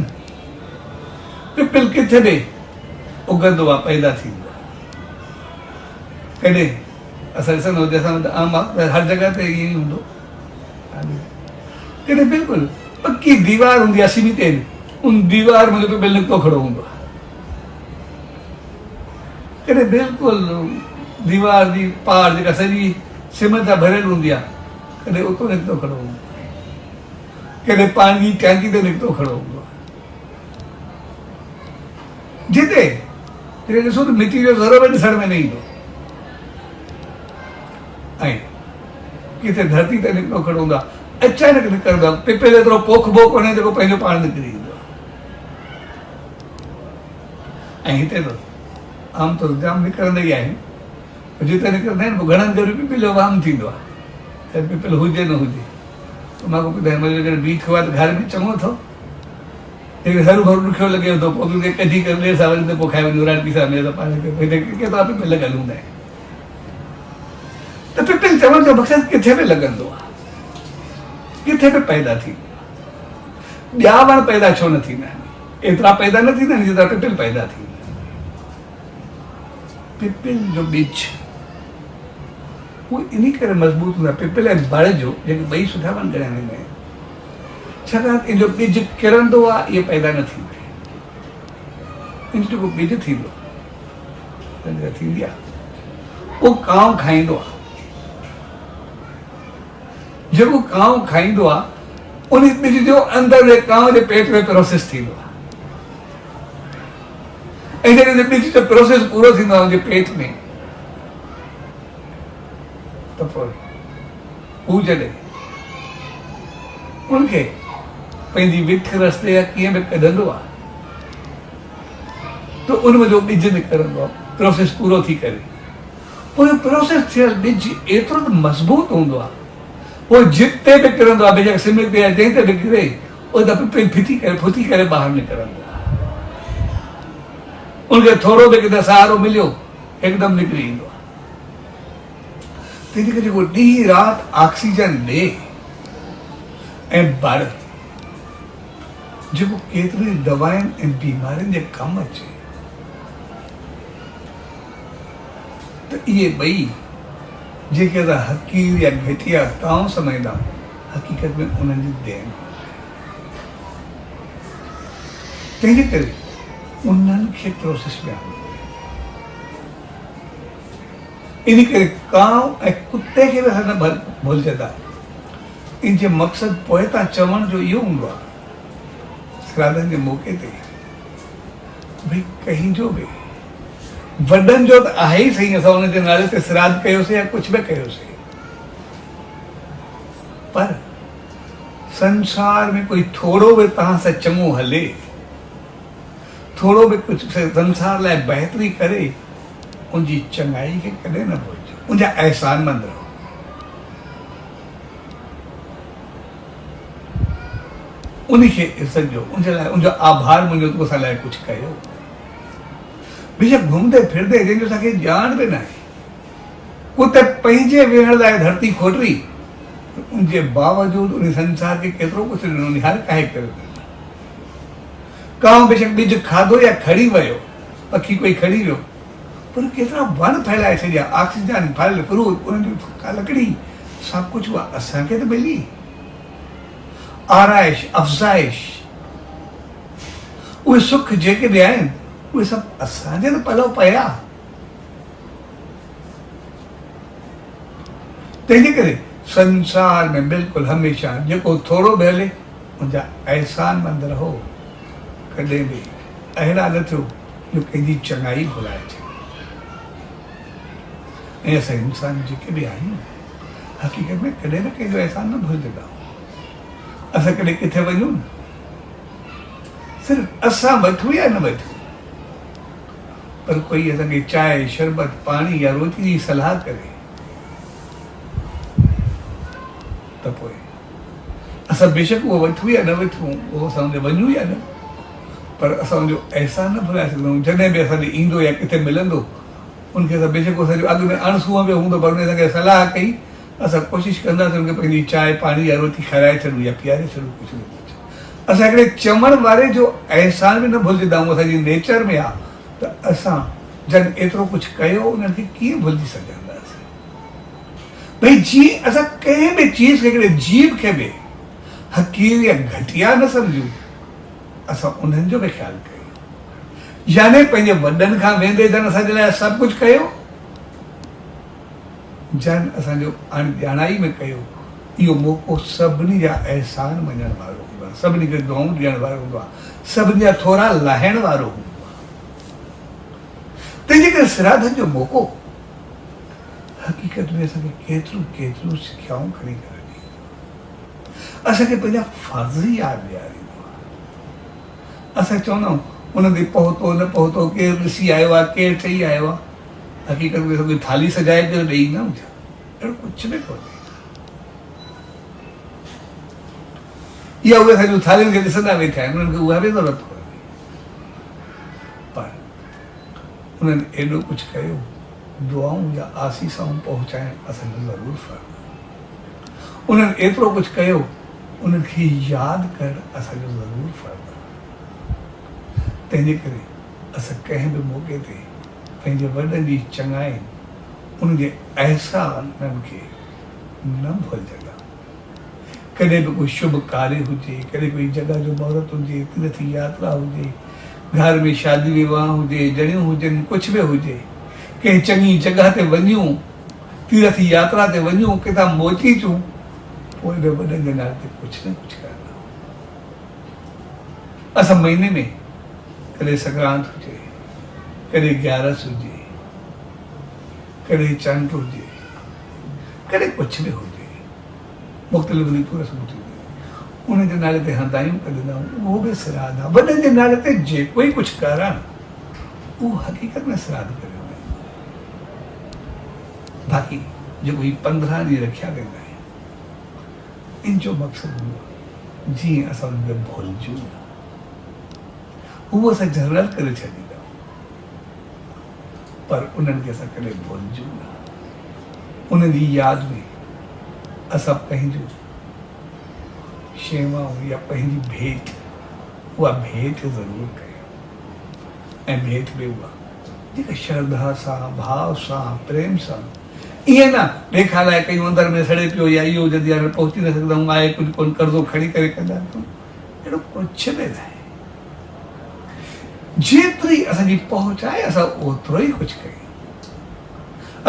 पिपिल किथे बि उगंदो आहे, पैदा थींदो आहे। कॾहिं असां ॾिसंदो हुजे, असां आम आहे हर जॻह ते ईअं ई हूंदो, कॾहिं बिल्कुलु पकी दीवार हूंदी आहे सीमेंट ते, उन दीवार में पिपिल निकितो खड़ो हूंदो आहे। कॾहिं बिल्कुलु दीवार जी पार जेका सॼी सीमेंट सां भरियल हूंदी आहे, कॾहिं उतो निकितो खड़ो हूंदो आहे, कॾहिं पाणी जी टैंकी ते निकितो खड़ो हूंदो आहे। जिते ॾिसो त मिटी जो ज़रो बि ॾिसण में न ईंदो, ऐं किथे धरती ते निकितो खड़ो हूंदो आहे, अचानक निकिरंदो आहे। पिपिल एतिरो पोखबो कोन्हे जेको पंहिंजो पाण निकिरी ईंदो आहे। ऐं हिते त आमतौर जाम निकिरंदा ई आहिनि, जिते निकिरंदा आहिनि पोइ घणनि करे पिपिल जो वाम थींदो आहे, चाहे पिपिल हुजे न हुजे। त मां ॿुधायां मुंहिंजो जॾहिं बीठ थियो आहे त घर में चङो थो, हरू भरू ॾुखियो लॻे थो, पोइ बि कढी करे ॿिए सां वरी पोइ खाए वञूं राति सां त पाण खे केतिरा पिपिल लॻल हूंदा आहिनि। त पिपिल चवण जो मक़सदु किथे बि लॻंदो आहे, किथे बि पैदा थींदो आहे। ॿिया वण पैदा छो न थींदा आहिनि, एतिरा पैदा न थींदा आहिनि जेतिरा पिपिल पैदा थींदा आहिनि। पिपिल जो ॿिज उहो इन करे मज़बूत हूंदो आहे, पिपिल ऐं बड़ जो, जेके ॿई सुठा वण ॻणिया वेंदा आहिनि, छाकाणि इन जो ॿिज किरंदो आहे, इहे पैदा न थींदा आहिनि। इन जेको ॿिज थींदो थींदी आहे उहो कांव खाईंदो आहे। जेको कांव खाईंदो आहे उन ॿिज जो अंदरि जे कांव जे पेट में प्रोसेस थींदो आहे, ऐं जॾहिं ॿिज जो प्रोसेस पूरो थींदो आहे उनजे पेट में, त पोइ हू जॾहिं उनखे पंहिंजी विथ रस्ते या कीअं बि कढंदो आहे, तो उनमें जो ॿिज निकिरंदो आहे, प्रोसेस पूरो थी करे पोइ प्रोसेस थियल ॿिज एतिरो त मज़बूत हूंदो आहे, उहो जिते बि किरंदो आहे, बेशक सिमट ते या जंहिं ते बि किरे उहो दफ़े फिटी करे फुटी करे ॿाहिरि निकिरंदो आहे। उनखे थोरो बि किथे सहारो मिलियो हिकदमि निकिरी ईंदो आहे। तंहिंजे करे जेको ॾींहुं राति ऑक्सीजन ॾे ऐं बढ़े, जेको केतिरी दवाउनि ऐं बीमारियुनि जे कमु अचे, त इहे ॿई जेके असां हकीर या घटिया काऊं सम्झंदा, हक़ीक़त में उन्हनि जी देन। तंहिंजे करे उन्हनि खे प्रोसेस में आणो। इन करे कांव ऐं कुते खे बि असां न भुलिजंदा। इन जे मक़सदु पोइ तां चवण जो इहो हूंदो आहे, श्राद्धनि जे मौक़े ते भई कंहिंजो बि वॾनि जो त आहे ई सही, असां हुन जे नाले ते श्राद्ध कयोसीं या कुझु बि कयोसीं, पर संसार में कोई थोरो बि तव्हां सां चङो हले, थोरो बि कुझु संसार लाइ बहितरी करे, उनजी चङाई खे कॾहिं न भुलिजो, उनजा अहसानमंद रहो। उनखे इज़त ॾियो, उनजे लाइ उनजो आभार मञो त असां लाइ कुझु कयो। बेशक घुमंदे फिरंदे जंहिंजो असांखे ॼाण बि न आहे, उते पंहिंजे वेहण लाइ धरती खोटरी, उनजे बावजूदि उन संसार खे केतिरो कुझु ॾिनो, हर काहे करे कांव बेशक ॿिज खाधो या खड़ी वियो, पखी कोई खड़ी वियो, पर केतिरा वण फैलाए छॾिया, ऑक्सीजन फल फ्रूट, उन्हनि जी लकड़ी, सभु कुझु उहा असांखे त मिली। आराइश अफ़ज़ाइश, उहे सुख जेके बि आहिनि उहे सभु असांजे त पलो पिया। तंहिंजे करे संसार में बिल्कुलु हमेशह जेको थोरो बि हले, उनजा अहसानमंद रहो। कॾहिं बि अहिड़ा न थियो जो कंहिंजी चङाई भुलाए छॾे। ऐं असां इंसान जेके बि आहियूं, हक़ीक़त में कॾहिं न कंहिंजो अहसान न भुलिजंदा। असां कॾहिं किथे वञूं, सिर्फ़ु असां वठूं या न वठूं, पर कोई असांखे चांहि शरबत पाणी या रोटी जी सलाह करे, त पोइ असां बेशक उहो वठूं या न वठूं, उहो असां वञूं या न, पर असां उनजो अहसान न भुलाए सघंदा आहियूं। जॾहिं बि असांखे ईंदो या किथे मिलंदो, उनखे असां बेशक असांजो अॻु में अणसूंहं में हूंदो, पर उन असांखे सलाह कई, असां कोशिशि कंदासीं उनखे पंहिंजी चांहि पाणी या रोटी खाराए छॾूं या पीआरे छॾूं, कुझु न कुझु। असां हिकिड़े चवण वारे जो अहसान बि न भुलिजंदा आहियूं, असांजी नेचर में आहे, त असां जन एतिरो कुझु कयो, उन्हनि खे कीअं भुलिजी सघंदासीं। भई जीअं असां कंहिं बि चीज़ खे, हिकिड़े जीव खे बि हक़ीर या घटिया न सम्झूं, असां उन्हनि जो बि ख़्यालु कयूं। याने पंहिंजे वॾनि खां वेंदे जन असांजे लाइ सभु कुझु कयो, जन असांजो ॼाणाई में कयो, इहो मौक़ो सभिनी जा अहसान मञण वारो हूंदो आहे, सभिनी खे दुआऊं ॾियण वारो हूंदो आहे, सभिनी जा थोरा लाहिण वारो हूंदो आहे। तंहिंजे करे श्राद्धनि जो मौक़ो हक़ीक़त में असांखे केतिरियूं सिखियाऊं खणी करे ॾींदो, असांखे पंहिंजा फर्ज़ यादि ॾियारींदो आहे। असां चवंदा आहियूं उन ते पहुतो न पहुतो, केरु ॾिसी आयो आहे, केरु चई आयो आहे, हक़ीक़त में सभु थाली सजाए करे ॾेई ईंदा आहियूं छा? अहिड़ो कुझु बि कोन्हे। इहा उहे सॼियूं थालियुनि खे ॾिसंदा वेठा आहिनि, उन्हनि खे उहा बि ज़रूरत कोन्हे, पर उन्हनि एॾो कुझु कयो, दुआऊं या आसीसाऊं पहुचाइण असांजो ज़रूरु फ़र्ज़ु। उन्हनि एतिरो कुझु कयो, उन्हनि खे यादि करणु असांजो ज़रूरु फ़र्ज़ु। तंहिंजे करे असां कंहिं बि मौक़े ते पंहिंजे वॾनि जी चङाई, उनजे अहसाननि खे न भुलिजंदा। कॾहिं बि कोई शुभ कार्य हुजे, कॾहिं कोई जॻह जो महूरत हुजे, तीर्थ यात्रा हुजे, घर में शादी विवाह हुजे, जणियूं हुजनि, कुझु बि हुजे, कंहिं चङी जॻह ते वञूं, तीर्थ यात्रा ते वञूं, किथां मोची अचूं, पोइ बि वॾनि जे नाले ते कुझु न कुझु करणु। असां महीने में कॾहिं संक्रांत हुजे, कॾहिं ग्यारस हुजे, कॾहिं चंड हुजे, कॾहिं कुझु बि हुजे, मुख़्तलिफ़ रीतियूं रस्मूं थींदियूं, उन जे नाले ते हंदायूं कंदा आहियूं, उहो बि श्राद्ध आहे। वॾनि जे नाले ते जेको ई कुझु करणु, वो हकीकत में श्राद्ध करे। बाक़ी जो कोई 15 ॾींहं रखिया वेंदा आहिनि, इन जो मक़सदु हूंदो जीअं असां उन खे भुलिजूं न, उहो असां जनरल करे छॾींदा, पर उन्हनि खे असां कॾहिं भुलिजूं न। उन्हनि जी यादि में असां पंहिंजो शेवाऊं या पंहिंजी भेंट, उहा भेंट ज़रूरु कयूं। ऐं भेंट में उहा जेका श्रद्धा सां, भाव सां, प्रेम सां, ईअं न ॾेखाराए कयूं अंदरि में सड़े पियो या इहो जल्दी हाणे पहुची न सघंदा आहियूं, आहे कुझु कोन, कर्ज़ो खणी करे कंदा आहियूं, अहिड़ो कुझु बि न आहे। जेतिरी असांजी पहुच आहे असां ओतिरो ई कुझु कयूं।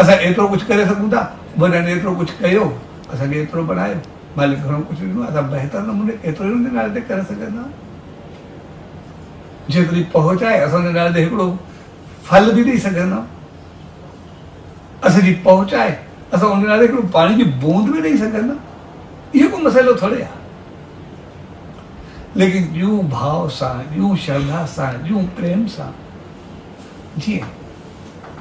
असां एतिरो कुझु करे सघूं था, वॾनि एतिरो कुझु कयो, असांखे एतिरो बनायो, मालिक घणो कुझु ॾिनो, असां बहितर नमूने एतिरो ई हुनजे नाले ते करे सघंदा। जेतिरी पहुच आहे असां हुनजे नाले ते हिकिड़ो फल बि ॾेई सघंदा। असांजी पहुच आहे असां हुनजे नाले हिकिड़ो पाणी जी बूंद बि ॾेई सघंदा। इहो को मसइलो थोरे आहे। लेकिन यूं भाव सां, यूं श्रद्धा सां, यूं प्रेम सां, जीअं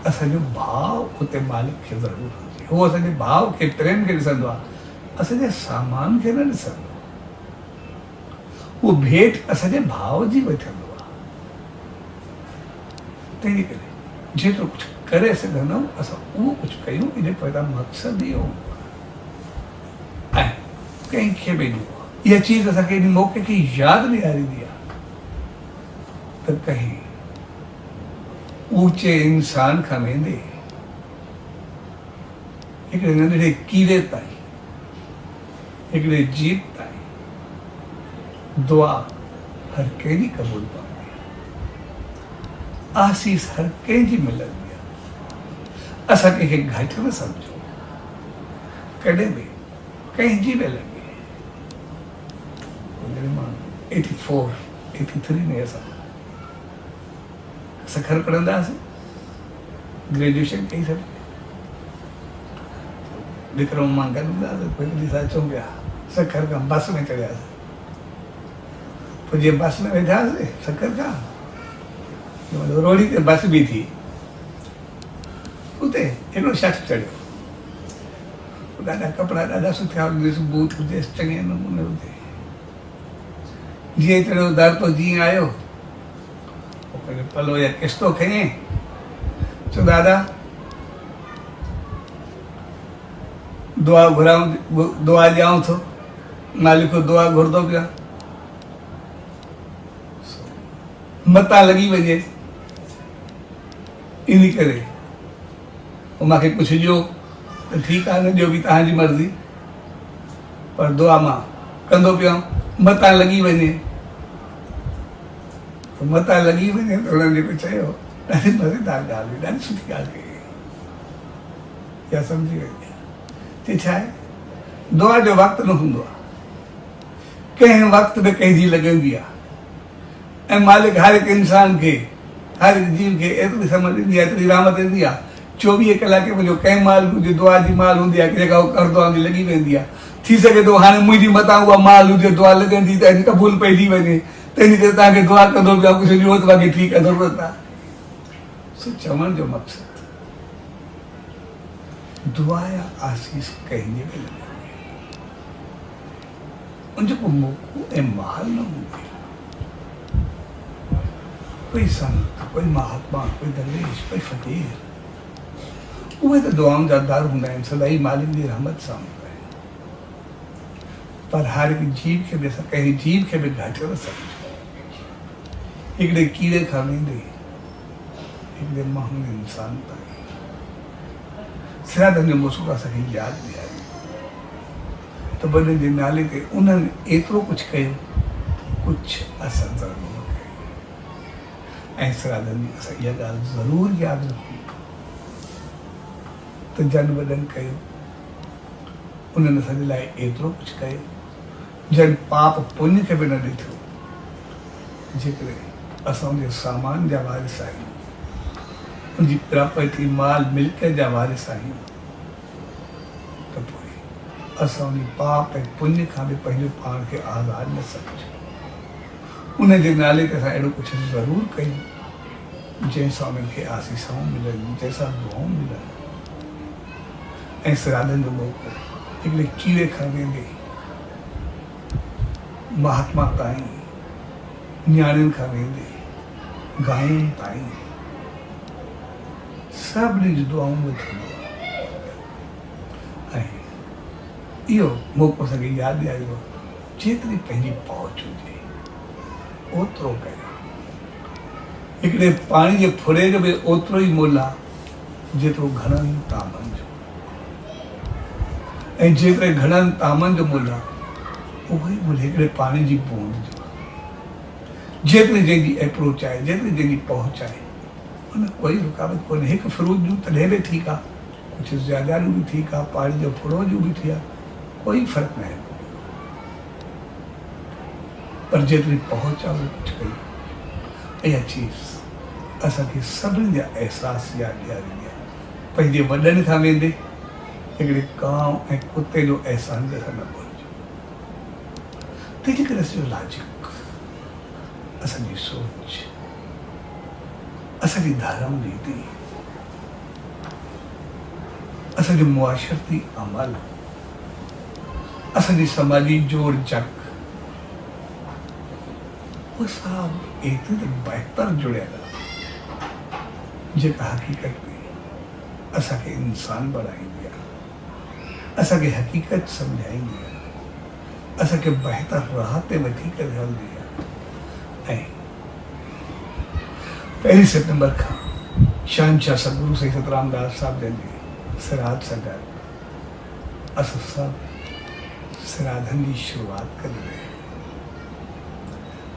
असांजो भाव उते मालिक खे ज़रूरु हुजे, उहो असांजे भाव खे, प्रेम खे ॾिसंदो आहे, असांजे सामान खे न ॾिसंदो। उहो भेंट असांजे भाव जी वठंदो आहे। तंहिंजे करे जेतिरो कुझु करे सघंदा आहियूं असां उहो कुझु कयूं। इन पैदा मक़सदु इहो ऐं कंहिंखे बि इहा चीज़ असांखे इन मौक़े खे यादि ॾियारींदी आहे त कंहिं ऊचे इंसान खां वेंदे हिकिड़े नंढड़े कीड़े ताईं, हिकिड़े जीव ताईं दुआ हर कंहिंजी क़बूल पवंदी आहे, आसीस हर कंहिंजी मिलंदी आहे। असां कंहिंखे घटि न सम्झूं, कॾहिं बि कंहिंजी बि लॻे। 84, 83 में असां सखर पढ़ंदासीं, ग्रेजुएशन कई सभु, विक्रम मां गॾु हूंदासीं। हिकिड़ी साल अचूं पिया सखर खां बस में चढ़ियासीं। पोइ जीअं बस में वेठासीं सखर खां, रोड़ी ते बस बि थी, उते हिकिड़ो शख़्स चढ़ियो, ॾाढा कपिड़ा ॾाढा सुठा हुजेसि, बूट हुजेसि, चङे नमूने हुजे। जीअं चढ़ियो दर तो जीअं आयो, पंहिंजो पलो या किस्तो खईं, चयो दादा दुआ घुराऊं, दुआ ॾियाऊं थो, मालिक को दुआ घुरंदो पिया, मतां लॻी वञे, इन करे पोइ मूंखे कुझु ॾियो त ठीकु आहे, न ॾियो बि तव्हांजी मर्ज़ी, पर दुआ मां कंदो पिया, मतां लॻी वञे। मतां लॻी वञे त हुननि जेको चयो, ॾाढी मज़ेदार ॻाल्हि हुई, ॾाढी सुठी ॻाल्हि कई, इहा सम्झी वई। ते छा आहे, दुआ जो वक़्तु न हूंदो आहे, कंहिं वक़्त में कंहिंजी लॻंदी आहे। ऐं मालिक हर हिकु इंसान खे, हर हिकु जीव खे एतिरी समझ ॾींदी आहे, एतिरी रहमत ॾींदी आहे, 24 कलाक मुंहिंजो कंहिं माल हुजे, दुआ जी माल हूंदी आहे, जेका उहो करदो आहे लॻी वेंदी आहे। थी सघे थो हाणे मुंहिंजी मथां उहा माल हुजे, दुआ लॻंदी त क़बूल पइजी वञे, तंहिंजे करे तव्हांखे दुआ कंदो पिया, कुझु ॾियो त बाक़ी ठीकु आहे, ज़रूरत आहे। सो चवण जो मक़सदु, दुआ या आसीस कंहिंजे बि लॻंदी आहे, उनजो को मौक़ो ऐं माल न हूंदी आहे। कोई संत, कोई महात्मा, कोई दरवेश, कोई फ़क़ीर, उहे त दुआउनि जा दर हूंदा आहिनि, सदाई मालिक जी रहमत सां हूंदा आहिनि। पर हर हिकु जीव खे बि असां कंहिं जीव खे बि घटि न सम्झूं। हिकिड़े कीड़े खां वेंदे हिकिड़े माण्हू इंसान ताईं श्राद्धनि जो मौक़ो असांखे यादि ॾियारे त वॾनि जे नाले ते उन्हनि एतिरो कुझु कयो, कुझु असां ज़रूरु कयो। ऐं श्राद्धनि जी असां इहा ॻाल्हि ज़रूरु यादि रखूं त जन वॾनि कयो, उन्हनि असांजे लाइ एतिरो कुझु कयो, जन पाप पुण्य खे बि न ॾिठो। जेकॾहिं असां उनजे सामान जा वारिस आहियूं, उनजी प्रॉपर्टी, माल मिल्कियत जा वारिस आहियूं, त पोइ असां उन पाप ऐं पुण्य खां बि पंहिंजो पाण खे आज़ादु न सम्झूं। उनजे नाले ते असां अहिड़ो कुझु ज़रूरु कयूं जैसा उनके आशीषों मिलन, जैसा दुआओं मिलन, ऐसे राधन लोगों को हिकिड़े कीड़े खां वेंदे महात्मा ताईं, न्याणियुनि खां वेंदे गायुनि ताईं सभिनी जी दुआऊं ॿुधंदो ऐं इहो मौक़ो असांखे यादि ॾियारियो, जेतिरी पंहिंजी पहुच हुजे ओतिरो कयो। हिकिड़े पाणी जे फुरे जो बि ओतिरो ई मोल आहे जेतिरो घणनि तामनि जो, ऐं जेतिरे घणनि तामनि जो मोल आहे उहो ई मोल हिकिड़े पाणी जी बूंद जो। जेतिरी जंहिंजी अप्रोच आहे, जेतिरी जंहिंजी पहुच आहे, उन कोई रुकावट कोन्हे। हिकु फ्रूट जूं तॾहिं बि ठीकु आहे, कुझु ज़्यादा जूं बि ठीकु आहे, पाणी जो फुरो जूं बि थी आहे, कोई फ़र्क़ु न आहे। पर जेतिरी पहुच आहे उहो कुझु कई। इहा चीज़ असांखे सभिनी जा अहसास यादि ॾियारींदी आहे। पंहिंजे वॾनि खां वेंदे हिकिड़े कांव ऐं कुते जो अहसान बि असां न पहुचूं। तंहिंजे करे असांजो लॉजिक, असांजी सोच, असांजी धर्म रीति, असांजो मुआशरती अमल, असांजी समाजी जोड़ जक, उहे सभु एतिरी बहितर जुड़ियल आहे जेका हक़ीक़त में असांखे इंसान बणाईंदी आहे, असांखे हक़ीक़त सम्झाईंदी आहे, असांखे बहितर राह ते वठी करे हलंदी आहे। ऐं 1 सितंबर खां शहंशाह सतगुरु साईं सतराम दास साहिब जन जे सिराज सां गॾु असां सभु सिराधनि जी शुरूआत करे रहिया आहियूं।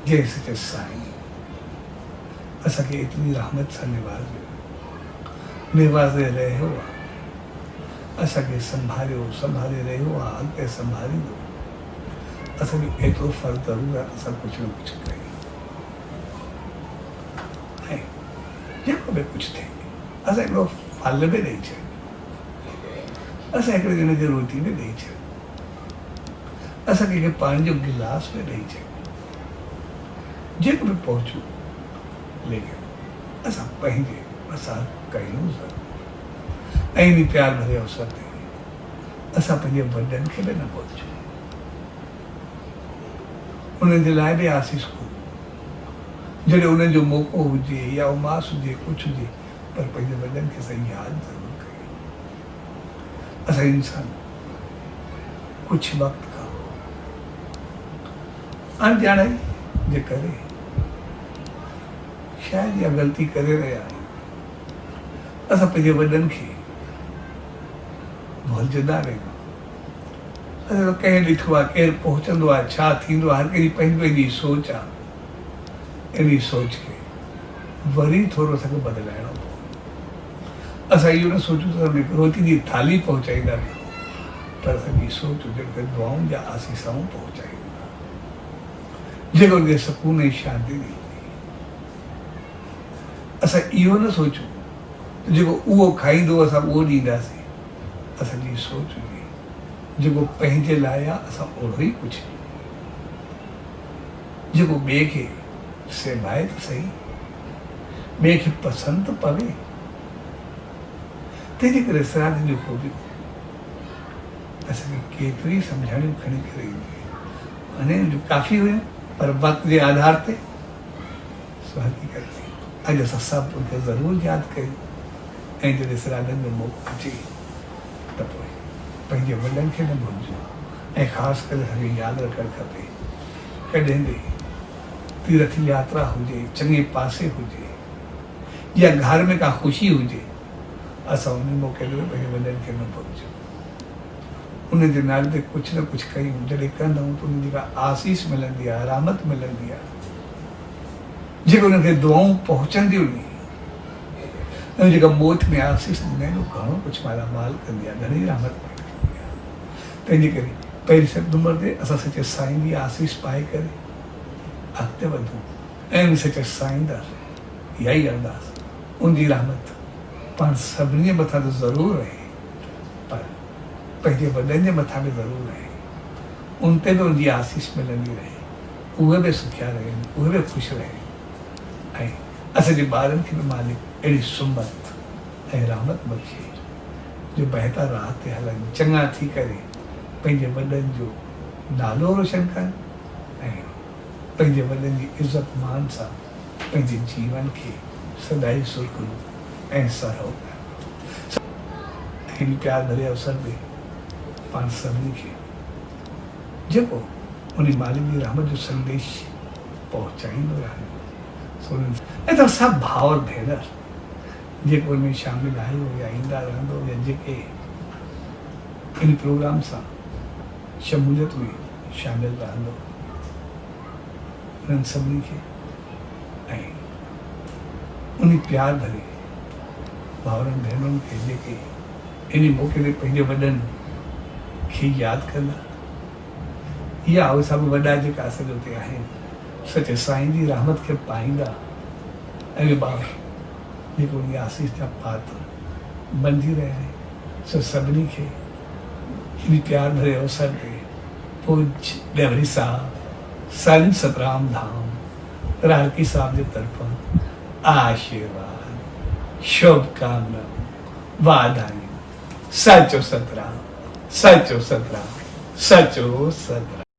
जंहिं सचे साईं असांखे एतिरी रहमत सां निवाज़े रहियो आहे, असांखे संभाले रहियो आहे, अॻिते संभालींदो। असांजो एतिरो फ़र्ज़ु ज़रूरु आहे असां कुझु न कुझु कयूं। ऐं जेको बि कुझु थिए असां हिकिड़ो फल बि ॾेई छॾियो, असां हिकिड़े ॼणे खे रोटी बि ॾेई छॾियो, असां कंहिंखे पाणी जो गिलास बि ॾेई छॾियो, जेको बि पहुचूं। लेकिन असां पंहिंजे असां कयूं ज़रूरु। ऐं इन प्यार भरे अवसर ते असां पंहिंजे वॾनि खे बि न पहुचूं, उन्हनि जे लाइ बि आसीस को जॾहिं उन्हनि जो मौक़ो हुजे या उमास हुजे, कुझु हुजे, पर पंहिंजे वॾनि खे असां यादि ज़रूरु कयूं। असां इंसान कुझु वक़्त खां अणॼाणाई जे करे शायदि इहा ग़लती करे रहिया आहियूं। असां पंहिंजे वॾनि खे भुलिजंदा रहियूं। असां कंहिं ॾिठो आहे, केरु पहुचंदो आहे, छा थींदो आहे, हर कंहिंजी पंहिंजी पंहिंजी सोच आहे। इन सोच खे वरी थोरो असांखे बदिलाइणो पवंदो। असां इहो न सोचूं त रोटी जी थाली पहुचाईंदासीं, पर असांजी सोच हुजे त दुआउनि जा आसीसाऊं पहुचाईंदा, जेको उनखे सुकून ऐं शांती ॾींदी। असां इहो न सोचूं त जेको उहो खाईंदो असां उहो ॾींदासीं। असांजी सोच हुजे जेको पंहिंजे लाइ आहे असां ओड़ो ई कुझु ॾियूं, जेको ॿिए खे सेवाए त सही, ॿिए खे पसंदि त पवे। तंहिंजे करे सिराधनि जो ख़ूबी असांखे केतिरी सम्झाणियूं खणी करे ईंदियूं आहिनि। जो काफ़ी हुयूं, पर वक़्त जे आधार ते सो हक़ीक़त थी। अॼु असां सभु उनखे ज़रूरु यादि कयूं। ऐं जॾहिं सिराधनि जो मौक़ो अचे त पोइ पंहिंजे वॾनि खे न भुलिजूं। ऐं ख़ासि करे असांखे यादि रखणु खपे, कॾहिं बि तीर्थ यात्रा हुजे, चङे पासे हुजे, या घर में का ख़ुशी हुजे, असां उन मौक़े ते पंहिंजे वॾनि खे न भुलिजूं। उन जे नाले ते कुझु न कुझु कयूं। जॾहिं कंदा आहियूं त उन जी का आसीस मिलंदी आहे, रहमत मिलंदी आहे, जेको उनखे दुआऊं पहुचंदियूं आहिनि। ऐं जेका मौत में आसीस ॾींदा आहिनि घणो कुझु मालामाल कंदी आहे, घणी रहमत कंदी आहे। तंहिंजे करे 1 सितंबर ते असां सचे साईं जी आसीस पाए करे अॻिते वधूं ऐं उन सचे साईं दा इहा ई अरदास, उनजी रहमत पाण सभिनी जे मथां त ज़रूरु रहे, पर पंहिंजे वॾनि जे मथां बि ज़रूरु रहे। उन ते बि उनजी आसीस मिलंदी रहे, उहे बि सुखिया रहनि, उहे बि ख़ुशि रहनि। ऐं असांजे ॿारनि खे बि मालिक अहिड़ी सुमत ऐं रहमत बख़्शे जो बहितर राह ते हलनि, चङा थी करे पंहिंजे वॾनि जो नालो रोशन कनि ऐं पंहिंजे वॾनि जी इज़त मान सां पंहिंजे जीवन खे सदाई सुरखुरू ऐं सरो कनि। हिन प्यार भरे अवसर ते पाण सभिनी खे जेको उन मालिक जी रहमत जो संदेश पहुचाईंदो आहे ऐं तव्हां सभु भाउर भेनर जेको उनमें शामिल आहियो या ईंदा रहंदो या जेके इन प्रोग्राम सां शमूलियत में शामिल रहंदो, उन्हनि सभिनी खे ऐं उन प्यार भरे भाउरनि भेनरुनि खे जेके इन मौक़े ते पंहिंजे वॾनि खे यादि कंदा, या उहे सभु वॾा जेका असांजे हुते आहिनि सचे साईं जी रहमत खे पाईंदा ऐं ॿार जेको उन आसीस जा पात्र बणिजी रहिया आहिनि, सो सभिनी खे इन प्यार भरे अवसर ते पूज डेवरी साहब साईं सतराम धाम रारकी साहब जे तरफ़ां आशीर्वाद शुभकामना वाधायूं। सचो सतराम, सचो सतराम, सचो सतराम।